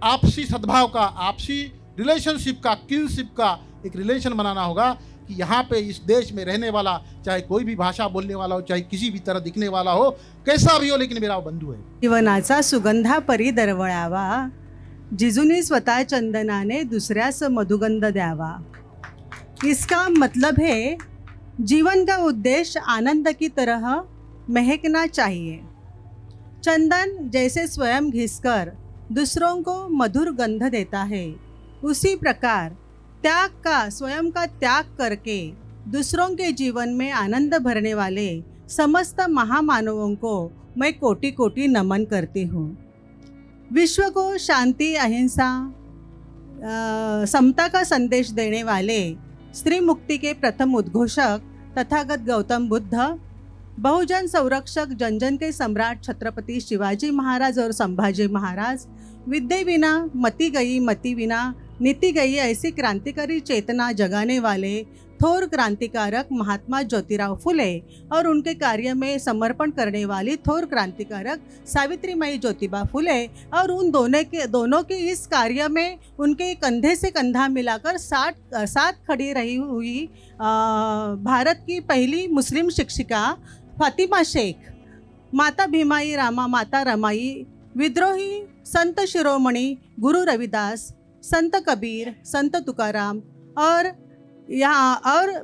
S3: आपसी सद्भाव का, आपसी रिलेशनशिप का, किनशिप का एक रिलेशन बनाना होगा कि यहाँ पे इस देश में रहने वाला, चाहे कोई भी भाषा बोलने वाला हो, चाहे किसी भी तरह दिखने वाला हो, कैसा भी हो, लेकिन मेरा बंधू है।
S2: जीवनाचा सुगंधा परी दरवळावा, जिजुनी स्वतः चंदनाने दुसऱ्यास मधुगंध द्यावा। इसका मतलब है जीवन का उद्देश्य आनंद की तरह महकना चाहिए। चंदन जैसे स्वयं घिसकर दूसरों को मधुर गंध देता है, उसी प्रकार स्वयं का त्याग करके दूसरों के जीवन में आनंद भरने वाले समस्त महामानवों को मैं कोटि कोटि नमन करती हूँ। विश्व को शांति, अहिंसा, समता का संदेश देने वाले स्त्री मुक्ति के प्रथम उद्घोषक तथागत गौतम बुद्ध, बहुजन संरक्षक, जन जन के सम्राट छत्रपति शिवाजी महाराज और संभाजी महाराज, विद्या बिना मति गई, मति बिना नीति गई, ऐसी क्रांतिकारी चेतना जगाने वाले थोर क्रांतिकारक महात्मा ज्योतिराव फुले और उनके कार्य में समर्पण करने वाली थोर क्रांतिकारक सावित्रीबाई ज्योतिबा फुले, और उन दोनों के इस कार्य में उनके कंधे से कंधा मिलाकर साथ खड़ी रही हुई भारत की पहली मुस्लिम शिक्षिका फातिमा शेख, माता भीमाई रामा, माता रमाई, विद्रोही संत शिरोमणि गुरु रविदास, संत कबीर, संत तुकाराम और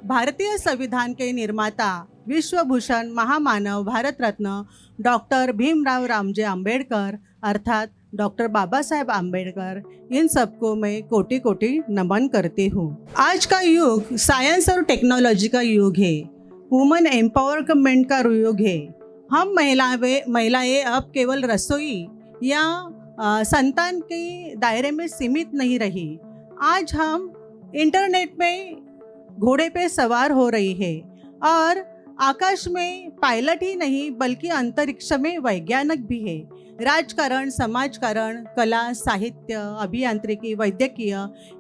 S2: भारतीय संविधान के निर्माता, विश्वभूषण, महामानव, भारत रत्न डॉक्टर भीमराव रामजी आम्बेडकर अर्थात डॉक्टर बाबा साहेब आम्बेडकर, इन सबको मैं कोटि कोटि नमन करती हूँ। आज का युग साइंस और टेक्नोलॉजी का युग है, वुमेन एम्पावरमेंट का युग है। हम महिलाएं अब केवल रसोई या संतान के दायरे में सीमित नहीं रही। आज हम इंटरनेट में घोड़े पे सवार हो रही है और आकाश में पायलट ही नहीं बल्कि अंतरिक्ष में वैज्ञानिक भी है। राजकारण, समाजकारण, कला, साहित्य, अभियांत्रिकी, वैद्यकीय,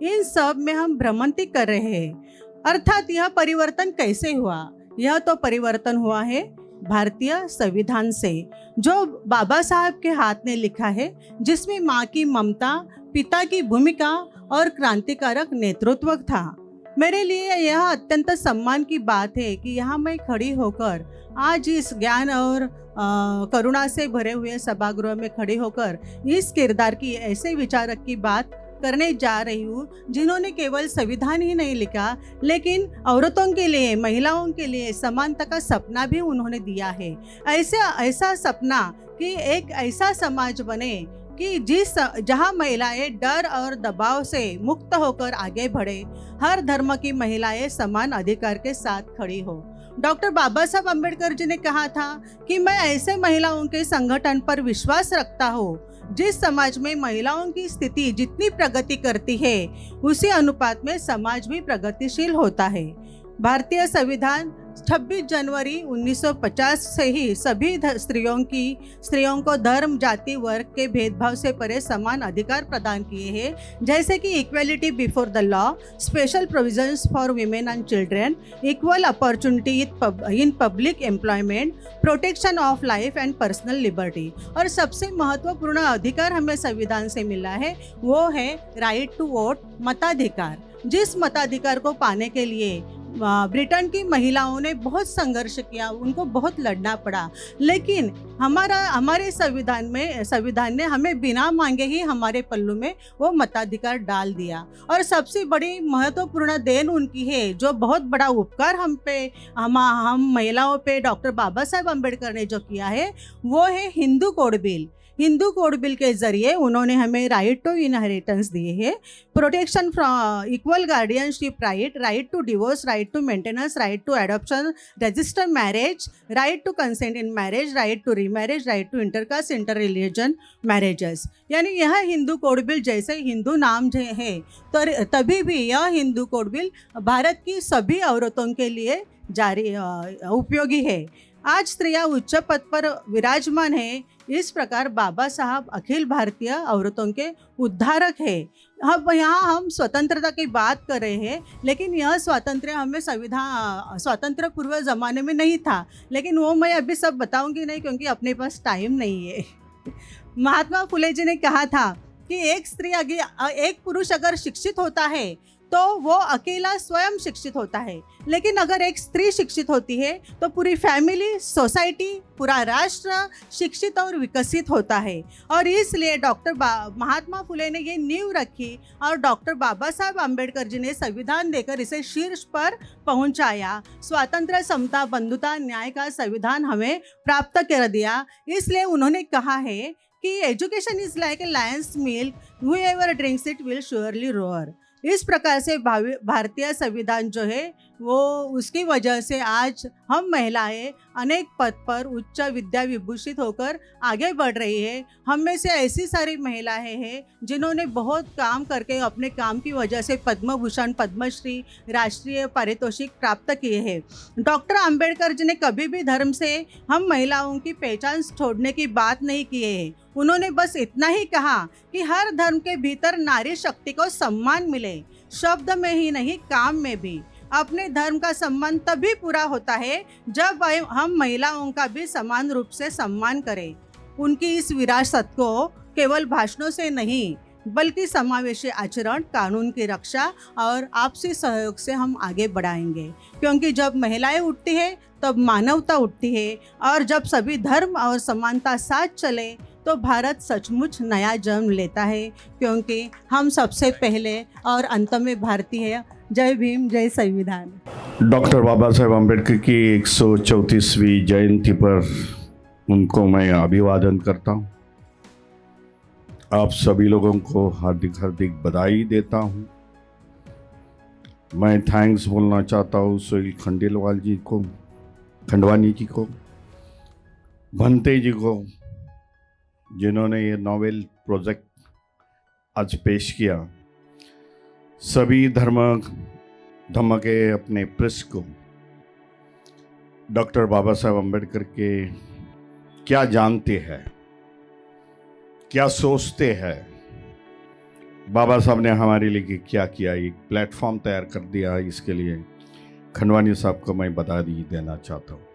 S2: इन सब में हम भ्रमंती कर रहे हैं। अर्थात यह परिवर्तन कैसे हुआ? यह तो परिवर्तन हुआ है भारतीय संविधान से, जो बाबा साहब के हाथ ने लिखा है, जिसमें माँ की ममता, पिता की भूमिका और क्रांतिकारक नेतृत्व था। मेरे लिए यह अत्यंत सम्मान की बात है कि यहाँ मैं खड़ी होकर आज इस ज्ञान और करुणा से भरे हुए सभागृह में खड़ी होकर इस किरदार की, ऐसे विचारक की बात करने जा रही हूँ जिन्होंने केवल संविधान ही नहीं लिखा, लेकिन औरतों के लिए, महिलाओं के लिए समानता का सपना भी उन्होंने दिया है। ऐसा सपना कि एक ऐसा समाज बने कि जहाँ महिलाएं डर और दबाव से मुक्त होकर आगे बढ़े, हर धर्म की महिलाएं समान अधिकार के साथ खड़ी हो। डॉक्टर बाबा साहब अम्बेडकर जी ने कहा था कि मैं ऐसे महिलाओं के संगठन पर विश्वास रखता हूँ जिस समाज में महिलाओं की स्थिति जितनी प्रगति करती है, उसी अनुपात में समाज भी प्रगतिशील होता है। भारतीय संविधान 26 जनवरी 1950 से ही सभी स्त्रियों को धर्म, जाति, वर्ग के भेदभाव से परे समान अधिकार प्रदान किए हैं, जैसे कि equality before the law, special provisions for women and children, equal opportunity in public employment, protection of life and personal liberty. और सबसे महत्वपूर्ण अधिकार हमें संविधान से मिला है वो है राइट टू वोट, मताधिकार। जिस मताधिकार को पाने के लिए ब्रिटेन की महिलाओं ने बहुत संघर्ष किया, उनको बहुत लड़ना पड़ा, लेकिन हमारे संविधान ने हमें बिना मांगे ही हमारे पल्लू में वो मताधिकार डाल दिया। और सबसे बड़ी महत्वपूर्ण देन उनकी है, जो बहुत बड़ा उपकार हम महिलाओं पे डॉक्टर बाबा साहेब अम्बेडकर ने जो किया है वो है Hindu code bill. Hindu code bill के जरिए उन्होंने हमें राइट टू इनहेरिटेंस दिए है, protection from equal guardianship right, right to divorce, right to maintenance, right to adoption, register marriage, right to consent in marriage, right to remarriage, right to intercaste, inter religion marriages. यानी यह Hindu code bill जैसे हिंदू नाम है तो तभी भी यह Hindu code bill Bharat की सभी औरतों के लिए उपयोगी है। आज स्त्रियां उच्च पद पर विराजमान है, इस प्रकार बाबा साहब अखिल भारतीय औरतों के उद्धारक है। अब यहाँ हम स्वतंत्रता की बात कर रहे हैं, लेकिन यह स्वातंत्र्य हमें स्वातंत्र्य पूर्व ज़माने में नहीं था, लेकिन वो मैं अभी सब बताऊंगी नहीं क्योंकि अपने पास टाइम नहीं है। महात्मा फुले जी ने कहा था कि एक पुरुष अगर शिक्षित होता है तो वो अकेला स्वयं शिक्षित होता है, लेकिन अगर एक स्त्री शिक्षित होती है तो पूरी फैमिली, सोसाइटी, पूरा राष्ट्र शिक्षित और विकसित होता है। और इसलिए महात्मा फुले ने ये नींव रखी और डॉक्टर बाबा साहेब अम्बेडकर जी ने संविधान देकर इसे शीर्ष पर पहुंचाया। स्वातंत्र्य, समता, बंधुता, न्याय का संविधान हमें प्राप्त कर दिया। इसलिए उन्होंने कहा है कि education is like a Lions milk, whoever drinks it will surely row or. इस प्रकार से भारतीय संविधान जो है वो उसकी वजह से आज हम महिलाएं अनेक पद पर उच्च विद्या विभूषित होकर आगे बढ़ रही है। हम में से ऐसी सारी महिलाएं हैं जिन्होंने बहुत काम करके अपने काम की वजह से पद्म भूषण, पद्मश्री, राष्ट्रीय पारितोषिक प्राप्त किए हैं। डॉक्टर अंबेडकर जी ने कभी भी धर्म से हम महिलाओं की पहचान छोड़ने की बात नहीं की है। उन्होंने बस इतना ही कहा कि हर धर्म के भीतर नारी शक्ति को सम्मान मिले, शब्द में ही नहीं काम में भी। अपने धर्म का सम्मान तभी पूरा होता है जब हम महिलाओं का भी समान रूप से सम्मान करें। उनकी इस विरासत को केवल भाषणों से नहीं बल्कि समावेशी आचरण, कानून की रक्षा और आपसी सहयोग से हम आगे बढ़ाएंगे, क्योंकि जब महिलाएं उठती है तब मानवता उठती है, और जब सभी धर्म और समानता साथ चले तो भारत सचमुच नया जन्म लेता है, क्योंकि हम सबसे पहले और अंत में भारतीय है। जय भीम, जय संविधान।
S1: डॉक्टर बाबा साहेब अम्बेडकर की 134वीं जयंती पर उनको मैं अभिवादन करता हूँ। आप सभी लोगों को हार्दिक हार्दिक बधाई देता हूँ। मैं थैंक्स बोलना चाहता हूँ सुनील खंडेलवाल जी को, खंडवानी जी को, भंते जी को, जिन्होंने ये नोवेल प्रोजेक्ट आज पेश किया। सभी धर्म के अपने प्रेस को डॉक्टर बाबा साहेब अम्बेडकर के क्या जानते हैं, क्या सोचते हैं, बाबा साहब ने हमारे लिए क्या किया, एक प्लेटफॉर्म तैयार कर दिया। इसके लिए खंडवानी साहब को मैं बधाई देना चाहता हूँ।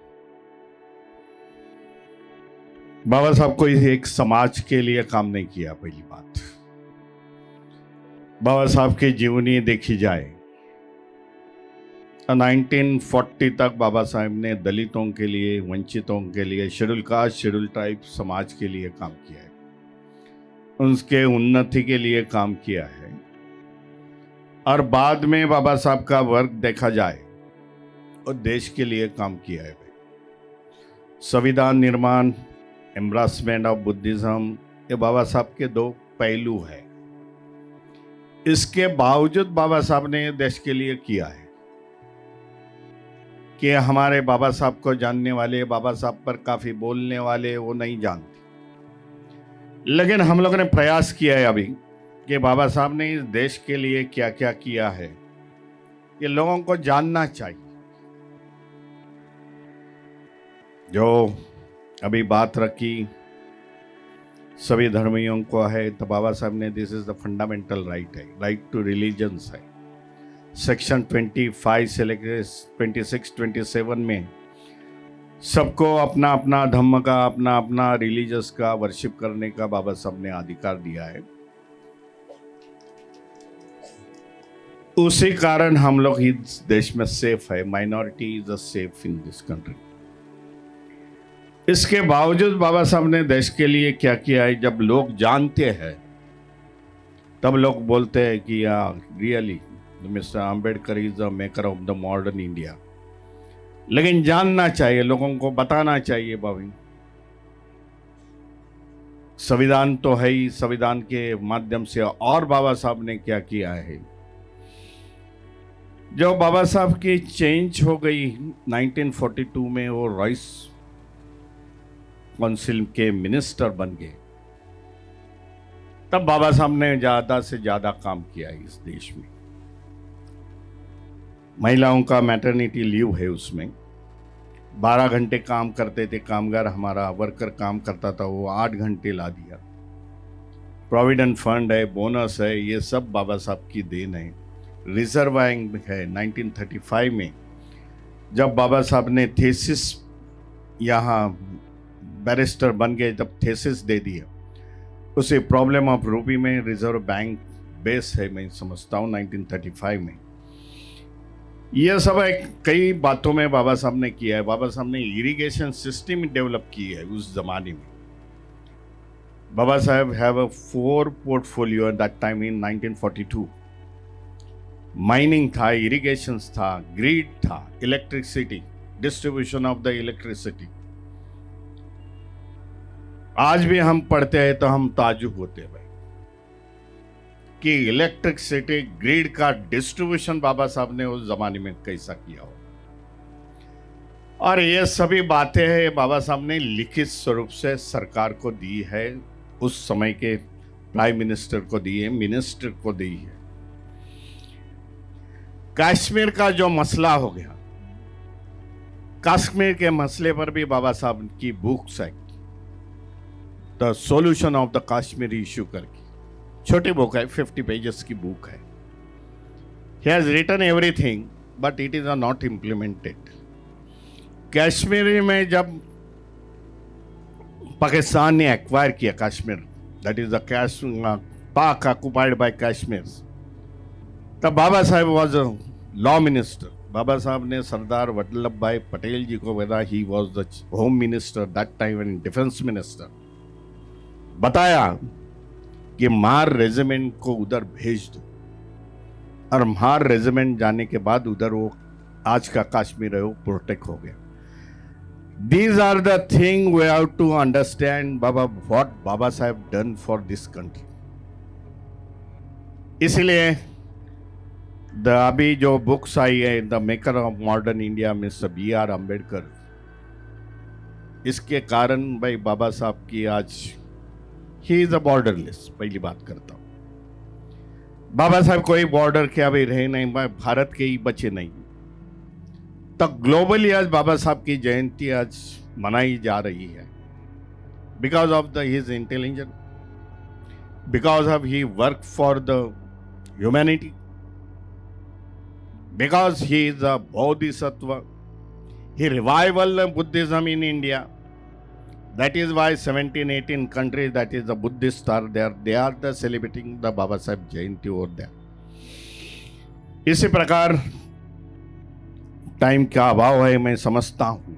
S1: बाबा साहब को एक समाज के लिए काम नहीं किया। पहली बात, बाबा साहब की जीवनी देखी जाए 1940 तक बाबा साहब ने दलितों के लिए, वंचितों के लिए, शेड्यूल कास्ट, शेड्यूल ट्राइब समाज के लिए काम किया है, उनके उन्नति के लिए काम किया है। और बाद में बाबा साहब का वर्क देखा जाए और देश के लिए काम किया है। संविधान निर्माण, एम्ब्रासमेंट ऑफ बुद्धिज्म, ये बाबा साहब के दो पहलू है। इसके बावजूद बाबा साहब ने देश के लिए किया है कि हमारे बाबा साहब को जानने वाले, बाबा साहब पर काफ़ी बोलने वाले वो नहीं जानते, लेकिन हम लोगों ने प्रयास किया है अभी कि बाबा साहब ने इस देश के लिए क्या क्या किया है ये लोगों को जानना चाहिए। जो अभी बात रखी सभी धर्मियों को है, तो बाबा साहब ने this is the fundamental right है, राइट टू रिलीजन्स है। सेक्शन 25 से लेकर 26 27 में सबको अपना अपना धर्म का, अपना अपना रिलीजियस का वर्शिप करने का बाबा साहब ने अधिकार दिया है। उसी कारण हम लोग इस देश में सेफ है, minority is a safe in this country. इसके बावजूद बाबा साहब ने देश के लिए क्या किया है, जब लोग जानते हैं तब लोग बोलते हैं कि really mister Ambedkar is the maker of the modern India. लेकिन जानना चाहिए, लोगों को बताना चाहिए भाभी, संविधान तो है ही, संविधान के माध्यम से और बाबा साहब ने क्या किया है। जो बाबा साहब की चेंज हो गई 1942 में, वो रॉइस काउंसिल के मिनिस्टर बन गए, तब बाबा साहब ने ज्यादा से ज्यादा काम किया इस देश में। महिलाओं का मैटरनिटी लीव है, उसमें 12 घंटे काम करते थे कामगार, हमारा वर्कर काम करता था, वो 8 घंटे ला दिया। प्रोविडेंट फंड है, बोनस है, ये सब बाबा साहब की देन है। रिजर्व बैंक है 1935 में, जब बाबा साहब ने थेसिस, यहाँ बैरिस्टर बन गए, जब थेसिस दे दिया, उसे प्रॉब्लम ऑफ रूपी में रिजर्व बैंक बेस है, मैं समझता हूँ 1935 में। यह सब कई बातों में बाबा साहब ने किया है। बाबा साहब ने इरिगेशन सिस्टम डेवलप की है उस जमाने में। बाबा साहब have a 4 portfolio at that time in 1942। Mining था, इरिगेशन था, ग्रिड था, electricity, distribution of the electricity. आज भी हम पढ़ते हैं तो हम ताजुब होते हैं भाई कि इलेक्ट्रिसिटी ग्रिड का डिस्ट्रीब्यूशन बाबा साहब ने उस जमाने में कैसा किया हो। और ये सभी बातें हैं बाबा साहब ने लिखित स्वरूप से सरकार को दी है, उस समय के प्राइम मिनिस्टर को दी है, मिनिस्टर को दी है। कश्मीर का जो मसला हो गया, कश्मीर के मसले पर भी बाबा साहब की बुक्स है, the solution of the Kashmir issue करके, छोटी बुक है, 50 पेजेस की बुक है। He has written everything but it is not implemented. Kashmir में जब पाकिस्तान ने एक्वायर किया Kashmir, that is the Pak occupied by Kashmir, तब Baba Sahab was a law minister. Baba Sahab ने सरदार वल्लभ भाई पटेल जी को बताया, he was the home minister that time and defence minister, बताया कि मार रेजिमेंट को उधर भेज दो। और मार रेजिमेंट जाने के बाद उधर वो आज का कश्मीर है वो प्रोटेक्ट हो गया। These are the things we have to understand, Baba, what Baba Sahib done for this country. इसलिए अभी जो बुक्स आई है, the maker of modern India mister B.R. Ambedkar, इसके कारण भाई बाबा साहब की आज ही इज अ बॉर्डरलेस। पहली बात करता हूं, बाबा साहब कोई बॉर्डर के अभी रहे नहीं, भारत के ही बचे नहीं। तो ग्लोबली आज बाबा साहब की जयंती आज मनाई जा रही है, because of the his intelligence, because of he work for the humanity, because he is a Bodhisattva, he revival Buddhism in India. That is why 17-18 countries, that is the Buddhists are there, they are the celebrating the Baba Sahib Jayanti over there. इसी प्रकार time का अभाव है, मैं समझता हूं,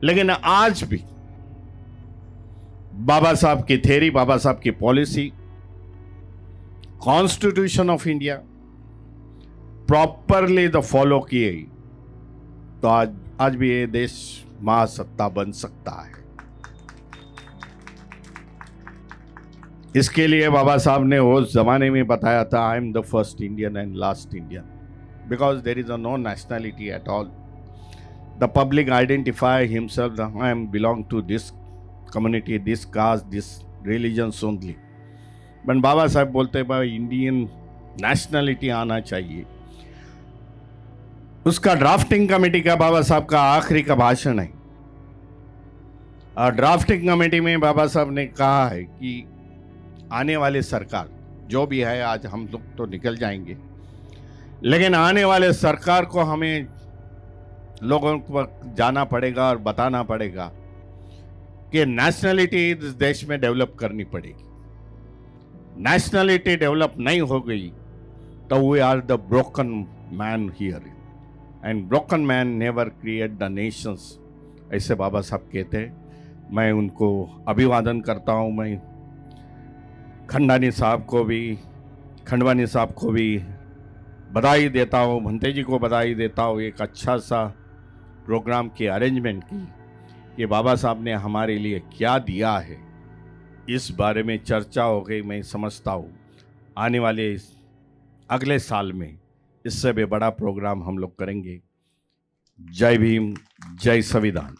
S1: लेकिन आज भी बाबा साहब की थ्योरी, बाबा साहब की policy, constitution of India properly the follow किए तो आज भी ये देश महासत्ता बन सकता है। इसके लिए बाबा साहब ने उस जमाने में बताया था, I am the first Indian and last Indian, because there is a no nationality at all. The public identify himself, I am belong to this community, this caste, this religions only. But Baba Saheb बोलते भाई Indian nationality आना चाहिए। उसका drafting committee का बाबा साहब का आखिरी का भाषण है, ड्राफ्टिंग कमेटी में बाबा साहब ने कहा है कि आने वाले सरकार जो भी है, आज हम लोग तो निकल जाएंगे, लेकिन आने वाले सरकार को हमें लोगों को जाना पड़ेगा और बताना पड़ेगा कि नेशनलिटी इस देश में डेवलप करनी पड़ेगी। नेशनलिटी डेवलप नहीं हो गई तो we are the broken man here, and broken man never create the nations, ऐसे बाबा साहब कहते हैं। मैं उनको अभिवादन करता हूँ। मैं खंडानी साहब को भी, खंडवानी साहब को भी बधाई देता हूँ, भंते जी को बधाई देता हूँ। एक अच्छा सा प्रोग्राम की अरेंजमेंट की कि बाबा साहब ने हमारे लिए क्या दिया है, इस बारे में चर्चा हो गई। मैं समझता हूँ आने वाले अगले साल में इससे भी बड़ा प्रोग्राम हम लोग करेंगे। जय भीम, जय संविधान।